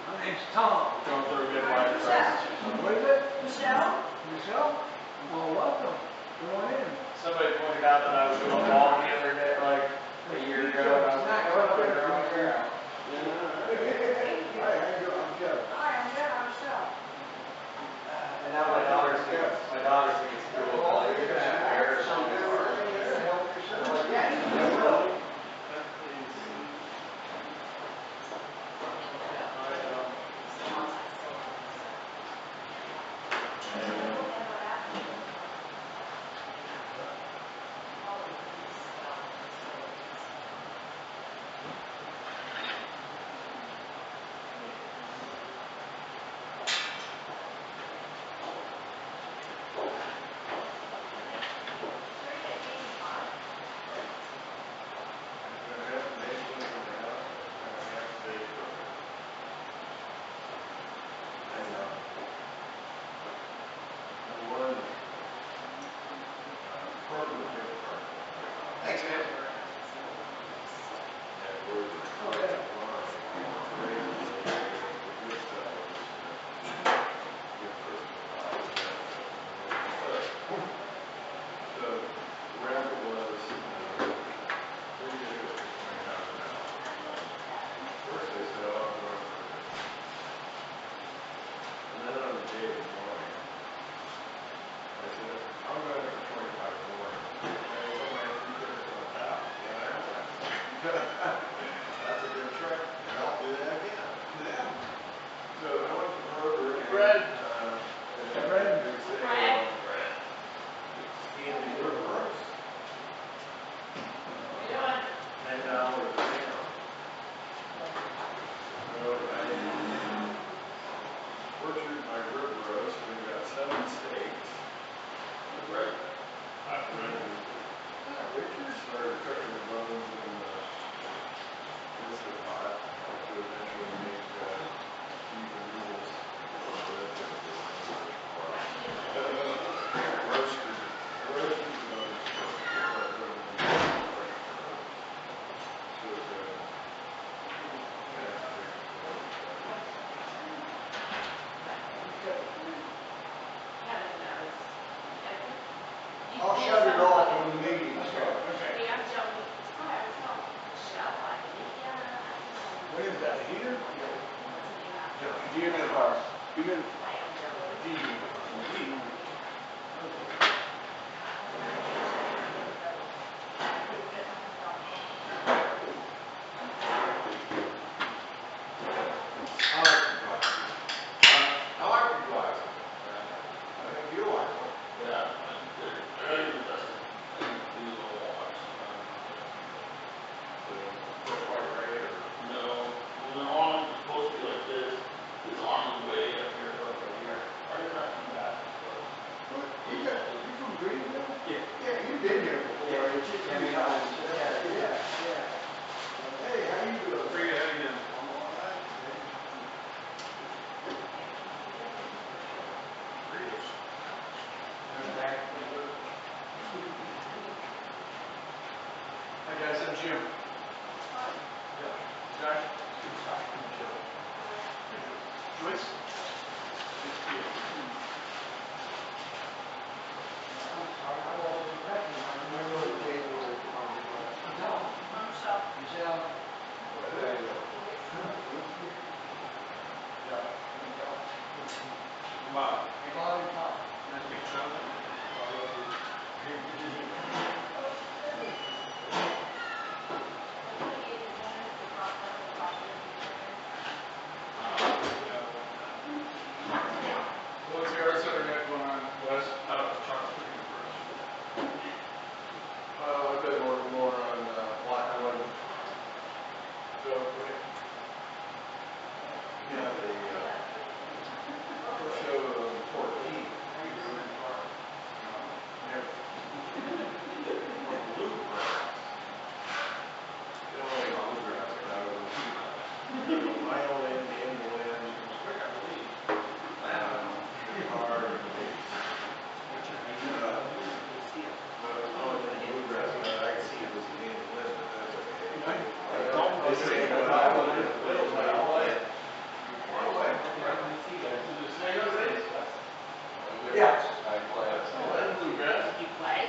My name's Tom. Going through a midlife crisis. What is it? Michelle? Michelle? Oh, welcome. Come on in. Somebody pointed out that I was doing ball the other day, like a year ago, and I was like, oh, And now my daughter thinks it's cool, like, you're gonna have Paris on your arm. Yeah, you will. Thanks, man. That's a good trick, and I'll do that again. Yeah. So I went to Kroger and, Fred. and Fred. they say, Fred. scan the river roast. You doing? $10 a pound. So I butchered my rib roast, we got 7 steaks. Right. Richard started cooking the bones in the Instant Pot to eventually make even noodles. Roasted the bones. So good. Kevin knows. I'll shut it off when the meeting starts. Hey, I'm Joni. Hi, I'm Tom. Michelle, I think, yeah. What is that, a heater? What's the name of that? Dehumidifier. Humid. I am Joni. I like your glasses. I think you like them. Yeah, they're interesting. These little walks. They're quite right, or No, when they're on, it's supposed to be like this. It's on the way up here, over here. Right, not too bad. You from Greenville? Yeah. Yeah, you've been here before. Yeah, we got it. Yeah. Hey, how you doing? Pretty good, yeah. I'm all right. Hi guys, I'm Jim. Josh? Joyce? I'm sorry, I wasn't recognizing. I know the table is on the glass. No. Michelle? Bob. Hey, Bob and Tom. Nice to meet you, Sean. What's the other sort of got going on, Wes? Chocolate cookie first. I've been working more on Blackwood. So, yeah, the first show of Torquay. How you doing? Yep. Bluegrass. They don't like bluegrass, but I was violin, mandolin, guitar, and bass. Bluegrass, I can see it was a mandolin, but that's okay. They say, but I will play the fiddle, but I'll play it. Yes. I play it. Bluegrass. You play?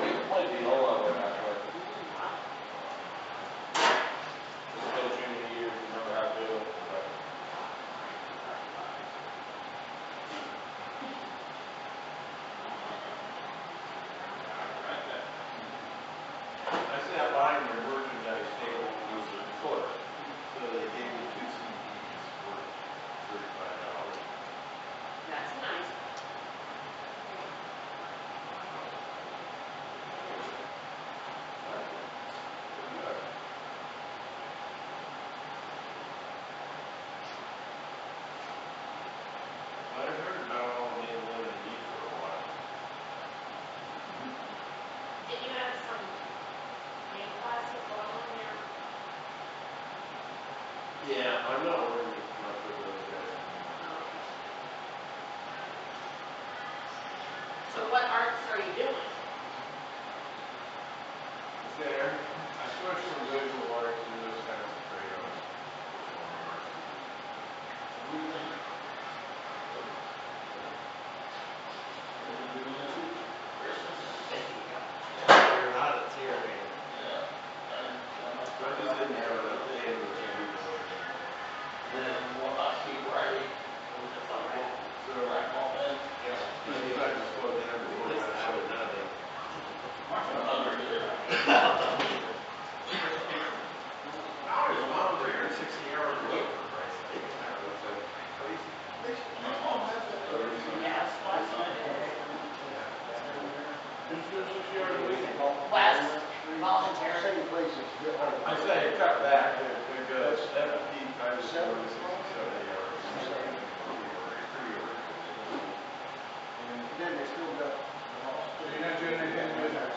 You can play viola, but not play. Just coaching a year, you never have to. Who's doing 60 hours a week? Wes, voluntary. Same place as the other. I say cut back, it goes 70 times 4 to 70 hours. And then they still got the hospital. So you're not doing anything with that?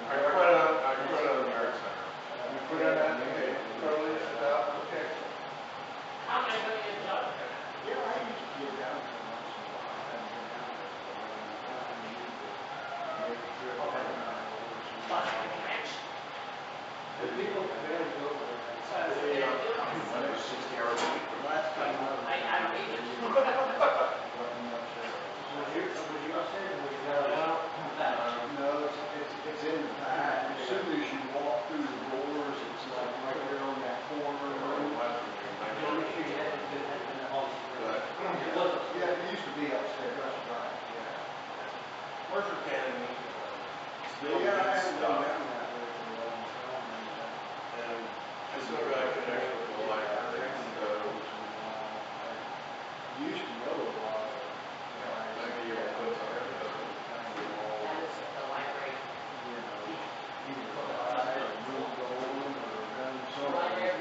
I quit on the art center. You put on that, okay, totally shut out, okay. How am I gonna get a job? Yeah, I used to get down there once in a while. I haven't been down there for a while. I need to make a trip down there. Lost my connection. The people, they don't go over there. So I was thinking of doing this. When it's 60 hours a week. The last time I was. I don't either. Wasn't much there. Was you upstairs or was you down? No, it's in the back. As soon as you walk through the doors, it's like right there on that corner. Yeah, it used to be upstairs, that's right, yeah. Marshall County still Yeah, I needs haven't been stuff. down that way for a long time. And I still got a connection with the library, so Used to know a lot of guys. maybe you'll put something together. That is the library. You know, either fly or moved on or done something. Library.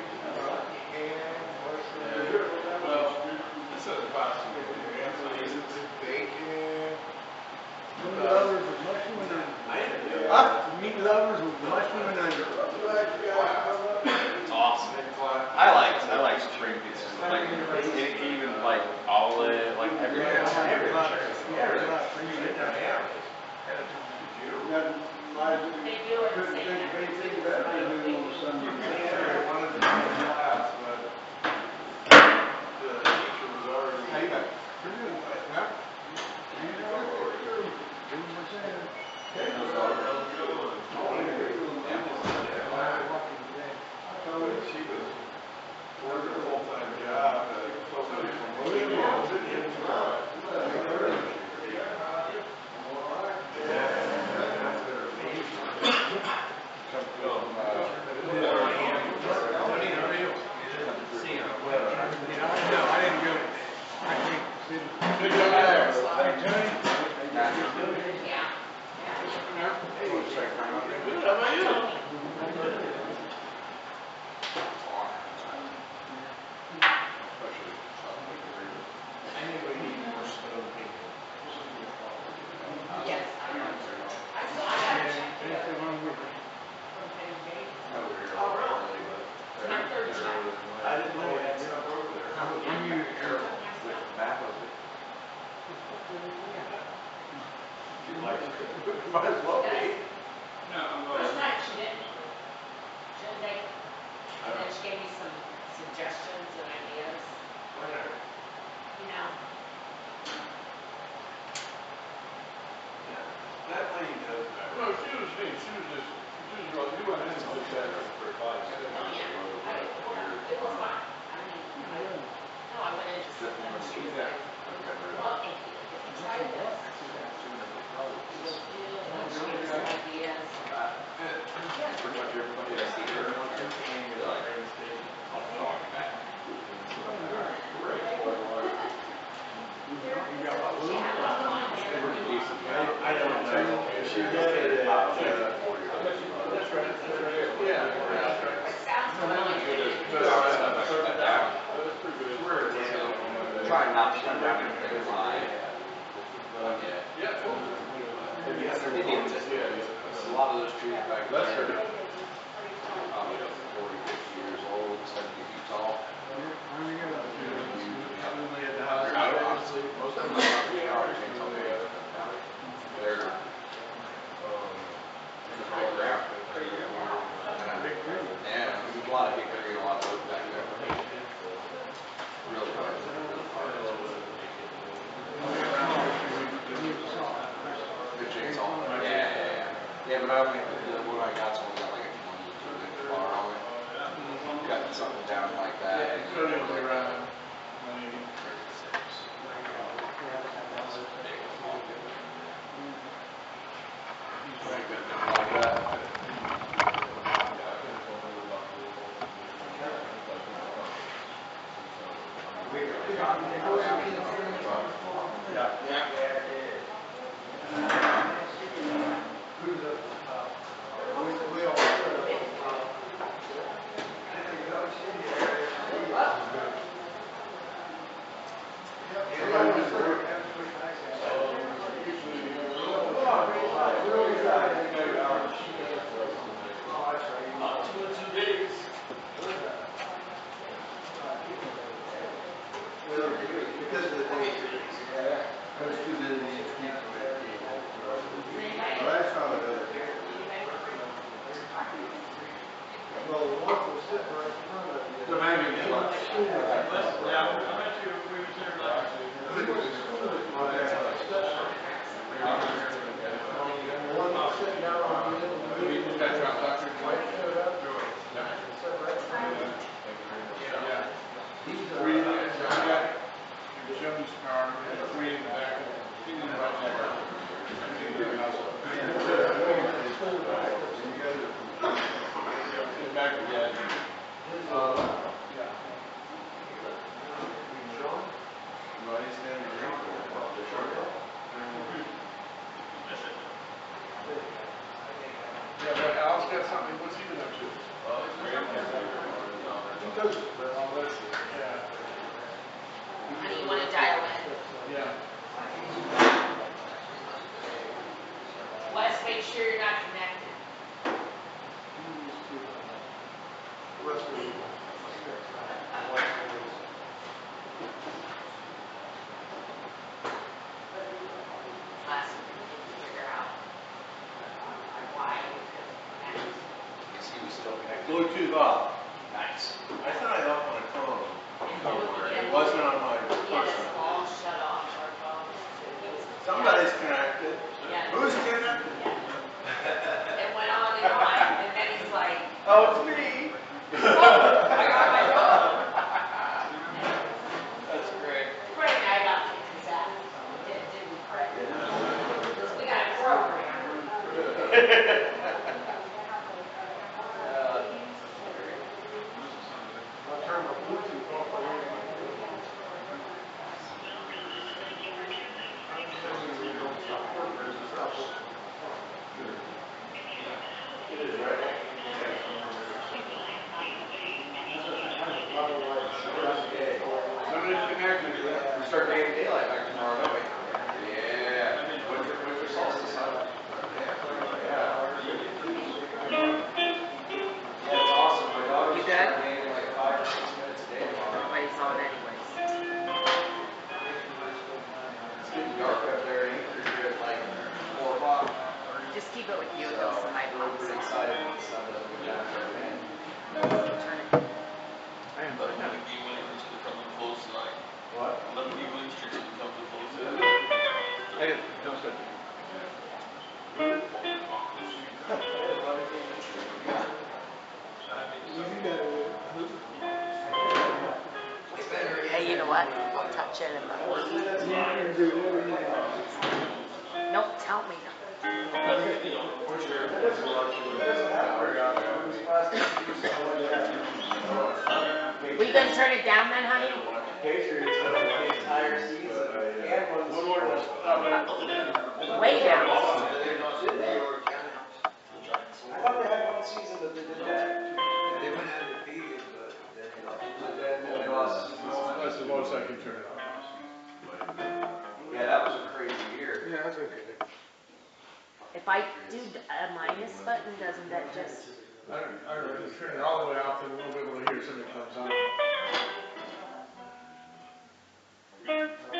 Well, this is a possible, bacon. Meat lovers with mushroom and onion. I didn't do it. Meat lovers with mushroom and onion. It's awesome. I like spring pizza. Like even like olive, like everything. They do it the Couldn't same think of every anything week. better to do on Sunday. One of the class, but the teacher was already. How you got it? Pretty good. Yeah. Doing what's in it. She was working a full-time job, I didn't go. I think, Good job there. Yeah. Good, how about you? I think we need more snow people. Yes, I know. I still, I haven't checked it from Penn Gate. Oh, really? It's my third check. I didn't know we had stuff over there. Map of it. Might as well be. First time she didn't. She didn't take, and then she gave me some suggestions and ideas, you know. That lady does that. No, she was really, you went in and just had her for advice. Oh, yeah. It was fine. I mean, no, I went in to see them, and she was like, well, if you try this, you'll feel, and she gave me some ideas. Pretty much everybody I see here, they're like, I'm talking back. She had a lot of fun there. I don't know. She did it at, that's right. Yeah. It sounds really good. Trying not to come down anything live. Yeah. Indians, a lot of those trees back there, probably 40, 50 years old, 70 feet tall. Honestly, most of them are chainsaw blades. They're in the whole ground. Yeah, there's a lot of hickory and a lot of oak back there. Really hard. Good chainsaw. Yeah. Yeah, but I only, what I got's only got like a 22-inch bar on it. Cutting something down like that. So it was around 180. Like that. Mr. Power, we had 3 in the back, in the right there. In the house. In the back of the head. Yeah. Why is that a green board? Yeah, but Al's got something, what's he been up to? Oh, it's great. Oh, let's see, yeah, Honey, you wanna dial in? yeah. Wes, make sure you're not connected. Last week, we couldn't figure out why we couldn't connect. Because he was still connected. Bluetooth off. Nice. I thought I left my phone And somewhere. he It wasn't on my He had us personal. all shut off our phones. He was- Somebody's connected. Yeah. Who's connected? Yeah. It went on, and then he's like, Oh, it's me. oh, I got my phone. That's great. Craig and I got kicked his ass. Didn't we, Craig? Because we got a program. I'll turn my Bluetooth off. It is, right? Somebody's connected. We start getting daylight back tomorrow, don't we? Yeah. Winter solstice, huh? Yeah. Yeah, it's awesome. My daughter's You good? gaining like 5 or 6 minutes a day tomorrow. Everybody's on anyways. It's getting dark up there in Anchorage here at like 4 o'clock. Just keep it with you So, until somebody we're pops pretty up. excited when the sun doesn't go down there, man. Turn it. Let him be when he's gonna come to close tonight. What? Let him be when he's gonna come to close tonight. Hey, don't sit. Hey, you know what? I'll touch it and nope, tell me. We gonna turn it down then, honey? Patriots won the entire season and won the Super Bowl. Way down. I thought they had one season that they did that. They went undefeated, but then they lost. But then they lost the Super Bowl. That's the most I can turn it off. Yeah, that was a crazy year. Yeah, that's okay. If I do a minus button, doesn't that just, I don't just turn it all the way off and we'll be able to hear somebody comes on.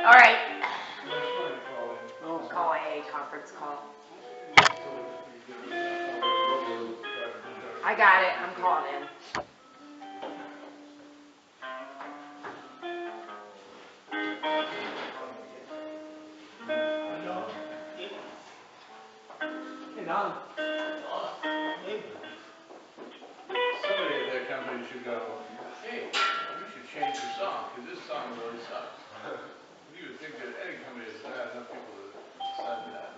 all right, That's fine, call in. call a conference call. I got it, I'm calling in. Hey, Don. Somebody at that company should go, hey, you should change your song, because this song really sucks. You would think that any company has had enough people to decide that.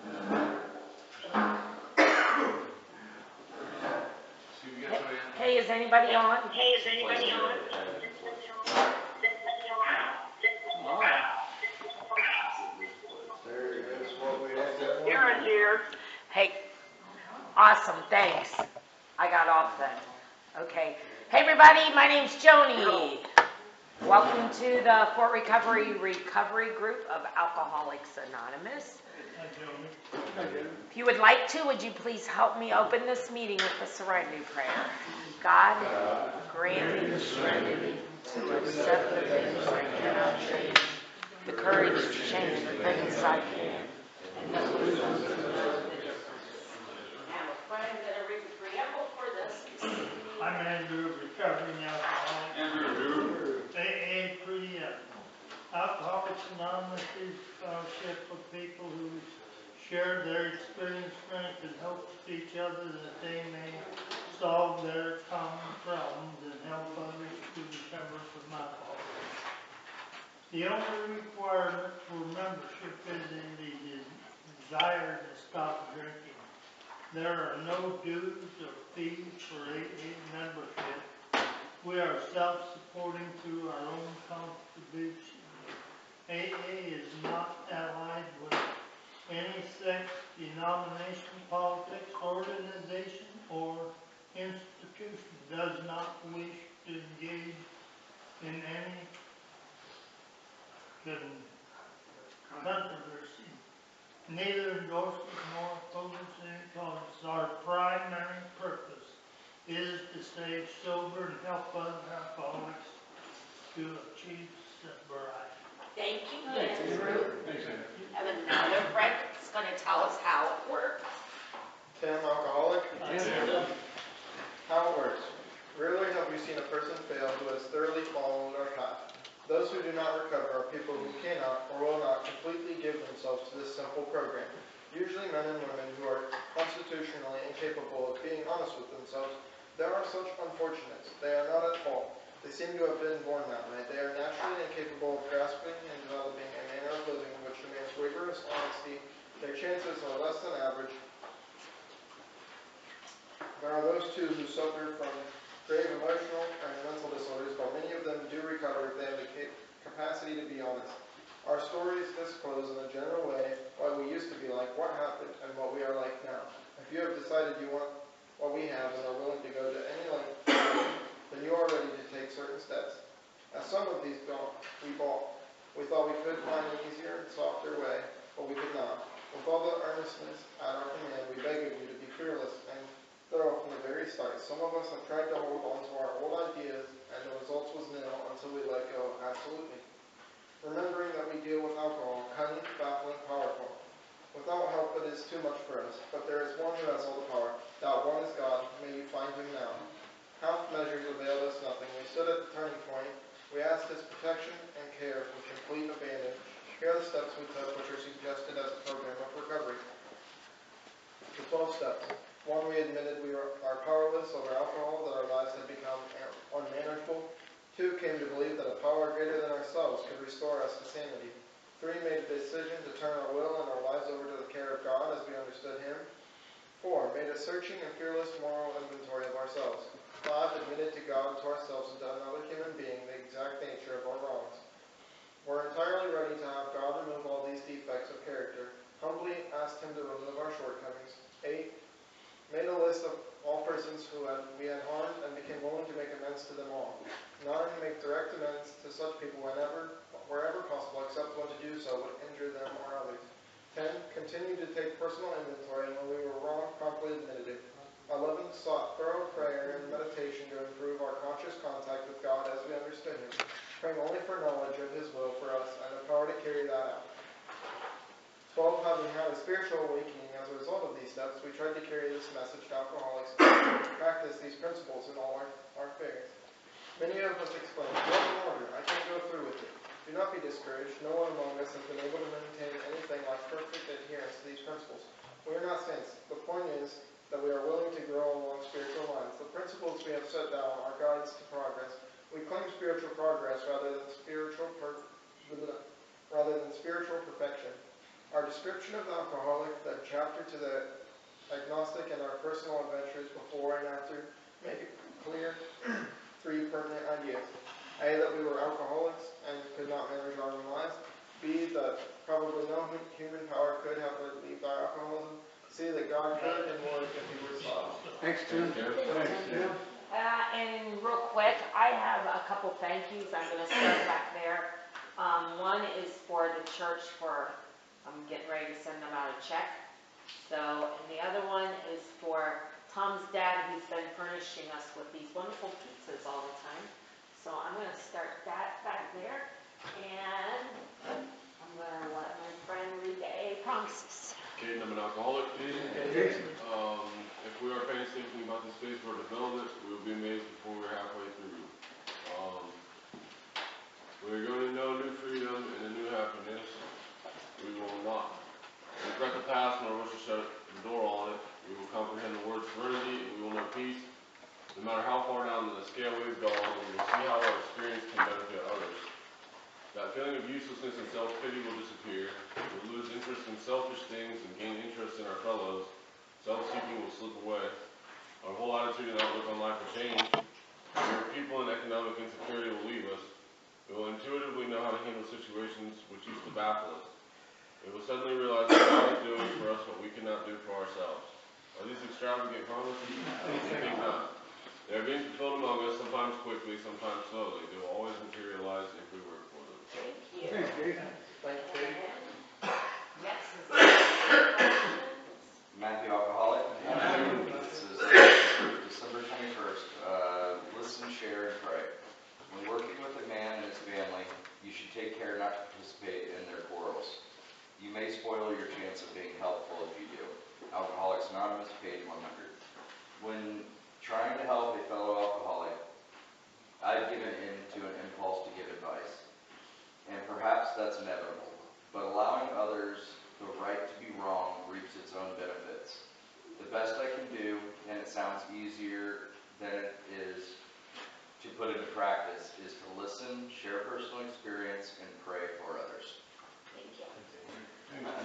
See, we got somebody in. Hey, is anybody on? There is what we had that one. Hey, awesome, thanks. I got off then. Okay. Hey everybody, my name's Joni. Welcome to the Fort Recovery Group of Alcoholics Anonymous. If you would like to, would you please help me open this meeting with a serenity prayer? God, grant me the serenity to accept the things I cannot change, the courage to change the things I can, and the wisdom to know. Now, I'm going to read the preamble for this. I'm Andrew, recovering alcoholic. Andrew. AA preamble. Alcoholics Anonymous is a fellowship of people who share their experience, strength, and hopes to each other that they may solve their common problems and help others to recover from alcoholism. The only requirement for membership is in the desire to stop drinking. There are no dues or fees for AA membership. We are self-supporting through our own contribution. AA is not allied with any sect, denomination, politics, organization, or institution. Does not wish to engage in any controversy. Neither endorses nor opposes any cause. Our primary purpose is to stay sober and help other alcoholics to achieve sobriety. Thank you, Andrew. Thanks, Andrew. Have another friend that's gonna tell us how it works. Tim, alcoholic. How it works. Rarely have we seen a person fail who has thoroughly followed our path. Those who do not recover are people who cannot or will not completely give themselves to this simple program. Usually men and women who are constitutionally incapable of being honest with themselves. There are such unfortunates. They are not at fault. They seem to have been born that way. They are naturally incapable of grasping and developing a manner of living which demands rigorous honesty. Their chances are less than average. There are those too who suffer from grave emotional and mental disorders, but many of them do recover if they have the capacity to be honest. Our stories disclose in a general way what we used to be like, what happened, and what we are like now. If you have decided you want what we have and are willing to go to any length, then you are ready to take certain steps. As some of these we bought. We thought we could find an easier and softer way, but we could not. With all the earnestness at our command, we beg of you to be fearless and thorough from the very start. Some of us have tried to hold on to our old ideas, and the results was nil until we let go, absolutely. Remembering that we deal with alcohol, cunning, baffling, powerful. Without help it is too much for us, but there is one who has all the power. That one is God. May you find him now. Half measures availed us nothing. We stood at the turning point. We asked his protection and care with complete abandon. Here are the steps we took, which are suggested as a program of recovery. The 12 steps. 1, we admitted we are powerless over alcohol, that our lives had become unmanageable. 2, came to believe that a power greater than ourselves could restore us to sanity. 3, made a decision to turn our will and our lives over to the care of God as we understood him. 4, made a searching and fearless moral inventory of ourselves. 5, admitted to God, to ourselves, and to another human being the exact nature of our wrongs. We're entirely ready to have God remove all these defects of character. Humbly asked him to remove our shortcomings. 8, made a list of all persons we had harmed and became willing to make amends to them all. 9, make direct amends to such people wherever possible, except when to do so would injure them or others. 10, continue to take personal inventory, and when we were wrong, promptly admitted it. 11, sought thorough prayer and meditation to improve our conscious contact with God as we understood him, praying only for knowledge of his will for us and the power to carry that out. 12, having had a spiritual awakening as a result of these steps, we tried to carry this message to alcoholics and practice these principles in all our affairs. Many of us exclaimed, "What in order? I can't go through with it." Do not be discouraged. No one among us has been able to maintain anything like perfect adherence to these principles. We are not saints. The point is that we are willing to grow along spiritual lines. The principles we have set down are guides to progress. We claim spiritual progress rather than spiritual perfection. Our description of the alcoholic, the chapter to the agnostic, and our personal adventures before and after make it clear 3 permanent ideas. A, that we were alcoholics and could not manage our own lives. B, that probably no human power could have relieved our alcoholism. C, that God could and would if he were sought. Thanks, Tim. Thanks, Tim. And real quick, I have a couple thank yous. I'm gonna start back there. One is for the church I'm getting ready to send them out a check. So, and the other one is for Tom's dad, who's been furnishing us with these wonderful pizzas all the time. So I'm gonna start that back there, and I'm gonna let my friend read the AA promises. Caden, I'm an alcoholic. If we are painstakingly about the space for development, we will be amazed before we're halfway through. We're going to know new freedom and a new happiness. We will not regret the past nor wish to shut the door on it. We will comprehend the word serenity and we will know peace. No matter how far down the scale we've gone, we will see how our experience can benefit others. That That feeling of uselessness and self-pity will disappear. We'll lose interest in selfish things and gain interest in our fellows. Self-seeking will slip away. Our whole attitude and outlook on life will change. Fear of people and economic insecurity will leave us. We will intuitively know how to handle situations which used to baffle us. We will suddenly realize that God is doing for us what we cannot do for ourselves. Are these extravagant promises? I think not. They are being fulfilled among us, sometimes quickly, sometimes slowly. They will always materialize if we work for them. Thank you. Thanks, Dave. Thanks, Katie. Yes, is there any questions? Matthew Alcoholic. This is December 21st. Listen, share, and pray. When working with a man and his family, you should take care not to participate in their quarrels. You may spoil your chance of being helpful if you do. Alcoholics Anonymous, page 100. When trying to help a fellow alcoholic, I've given in to an impulse to give advice. And perhaps that's inevitable. But allowing others the right to be wrong reaps its own benefits. The best I can do, and it sounds easier than it is to put into practice, is to listen, share personal experience, and pray for others. Thank you. I have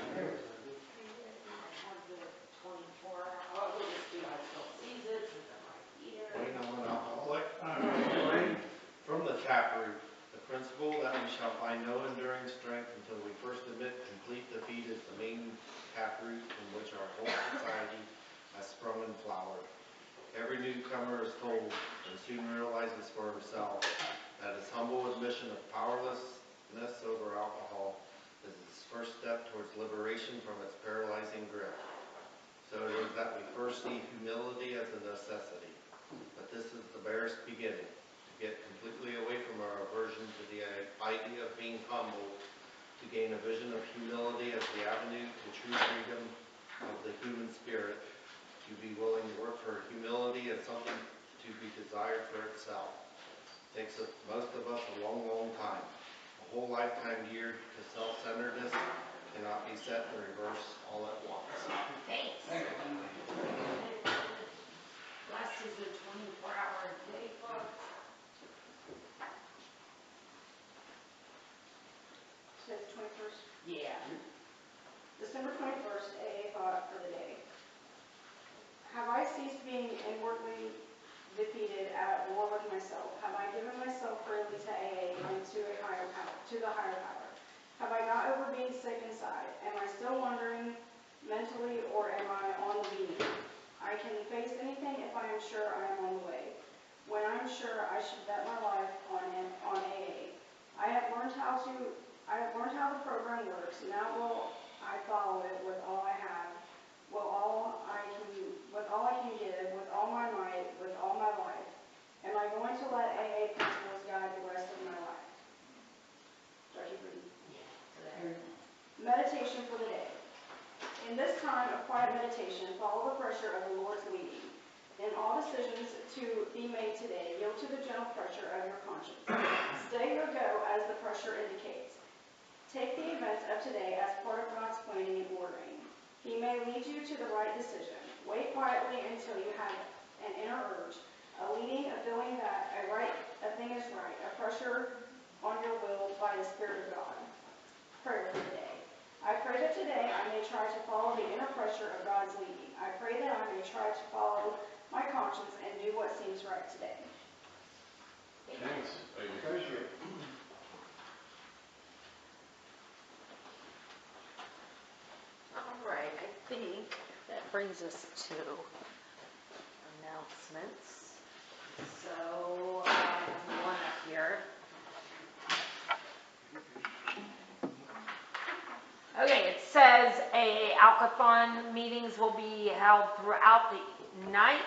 the 24, we'll just do I still sees it since I'm right here. Wayne, I'm an alcoholic. From the taproot, the principle that we shall find no enduring strength until we first admit complete defeat is the main taproot from which our whole society has sprung and flowered. Every newcomer is told and soon realizes for himself that his humble admission of powerlessness over alcohol is his first step towards liberation from its paralyzing grip. So it is that we first see humility as a necessity. But this is the barest beginning. To get completely away from our aversion to the idea of being humble, to gain a vision of humility as the avenue to true freedom of the human spirit, to be willing to work for humility as something to be desired for itself. It takes most of us a long, long time. A whole lifetime geared to self-centeredness cannot be set in reverse all at once. Thanks. Last is a 24-hour day book. Today's the 21st. Yeah. December 21st, AA thought for the day. Have I ceased being inwardly defeated at war with myself? Have I given myself freely to AA and to a higher power, to the higher power? Have I got over being sick inside? Am I still wandering mentally, or am I on the beat? I can face anything if I am sure I am on the way. When I'm sure, I should bet my life on AA. I have learned how the program works. Now will I follow it with all I have, with all I can give, with all my might, with all my life? Am I going to let AA principles guide the rest of my life? Do I keep reading? Yeah. Meditation for the day. In this time of quiet meditation, follow the pressure of the Lord's leading. In all decisions to be made today, yield to the gentle pressure of your conscience. Stay or go as the pressure indicates. Take the events of today as part of God's planning and ordering. He may lead you to the right decision. Wait quietly until you have an inner urge, a leading, a feeling that a thing is right, a pressure on your will by the Spirit of God. Prayer for the day. I pray that today I may try to follow the inner pressure of God's leading. I pray that I may try to follow my conscience and do what seems right today. Thanks. Thank you. All right, I think that brings us to announcements. So, one up here. Okay, it says Alcathon meetings will be held throughout the night.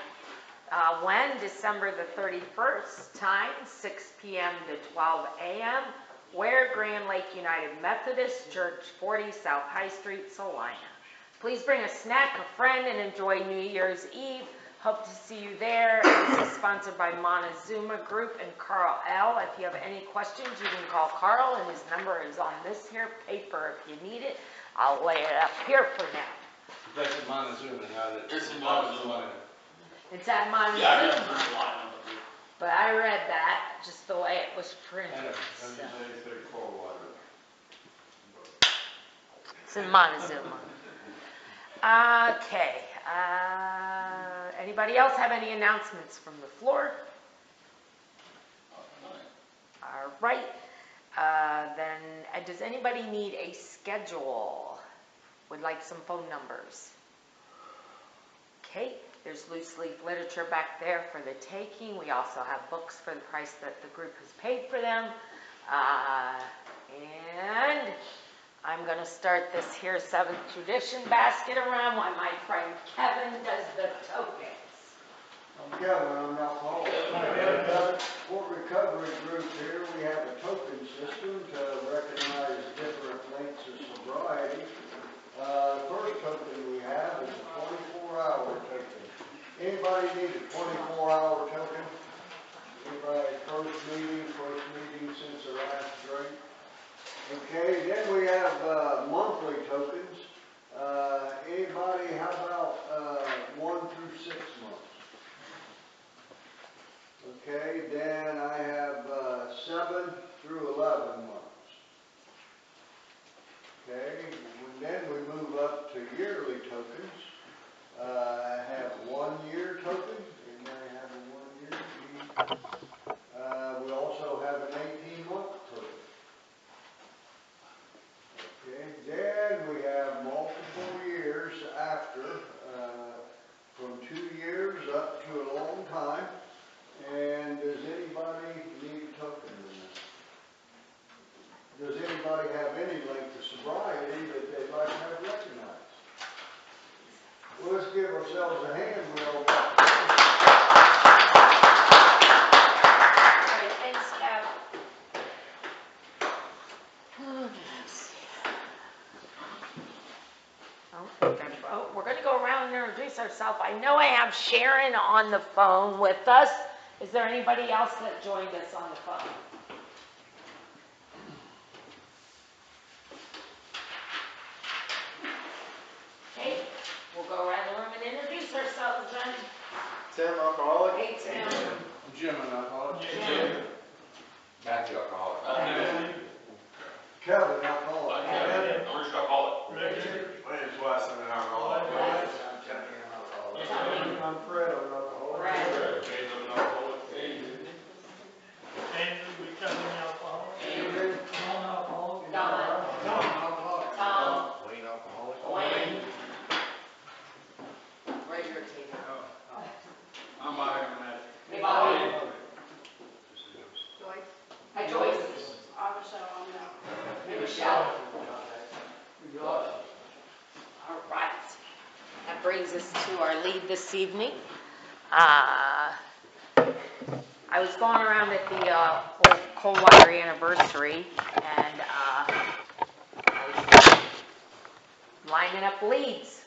When? December the 31st, time 6 p.m. to 12 a.m. Where? Grand Lake United Methodist Church, 40 South High Street, Salina. Please bring a snack, a friend, and enjoy New Year's Eve. Hope to see you there. This is sponsored by Montezuma Group and Carl L. If you have any questions, you can call Carl, and his number is on this here paper if you need it. I'll lay it up here for now. That's in Montezuma, not at. It's in Montezuma. It's at Montezuma. Yeah, I know, there's a lot of them. But I read that just the way it was printed. I know, So. I'm just saying, it's very cold water. It's in Montezuma. Okay, anybody else have any announcements from the floor? All right, then, does anybody need a schedule? Would like some phone numbers? Okay, there's loose leaf literature back there for the taking. We also have books for the price that the group has paid for them. And I'm gonna start this here 7th tradition basket around while my friend Kevin does the tokens. I'm Kevin, I'm an alcoholic. We've got for recovery group here, we have a token system to recognize different lengths of sobriety. The first token we have is a 24-hour token. Anybody need a 24-hour token? Anybody first meeting since the last drink? Okay, then we have monthly tokens. Anybody, how about 1 through 6 months? Okay, then I have 7 through 11 months. Okay, then we move up to yearly tokens. I have 1 year token. Anybody have a 1 year? We also have an 18-month token. Okay, then we have multiple years after, from 2 years up to a long time. And does anybody need a token in this? Does anybody have any length of sobriety that they'd like to have recognized? Well, let's give ourselves a hand. We all got All right, thanks, Kev. We're going to go around and introduce ourselves. I know I have Sharon on the phone with us. Is there anybody else that joined us on the phone? Okay, we'll go around the room and introduce ourselves then. Tim, alcoholic. Hey, Tim. Jim, an alcoholic. Jim. Matthew, alcoholic. Kevin, alcoholic. First alcoholic. My name's Wes, I'm an alcoholic. I'm Kenny, I'm alcoholic. I'm Fred, I'm alcoholic. Brad. James, I'm an alcoholic. Andrew becoming alcoholic. Andrew. Don, Don. Tom. Wayne alcoholic. Wayne. Right here, Tina. I'm Bobby, I'm an Hey, Bobby. Joyce, Hi, Joyce. I'm Michelle, I'm an alcoholic. Hey, Michelle. All right. That brings us to our lead this evening. I was going around at the old Coldwater anniversary, and I was lining up leads.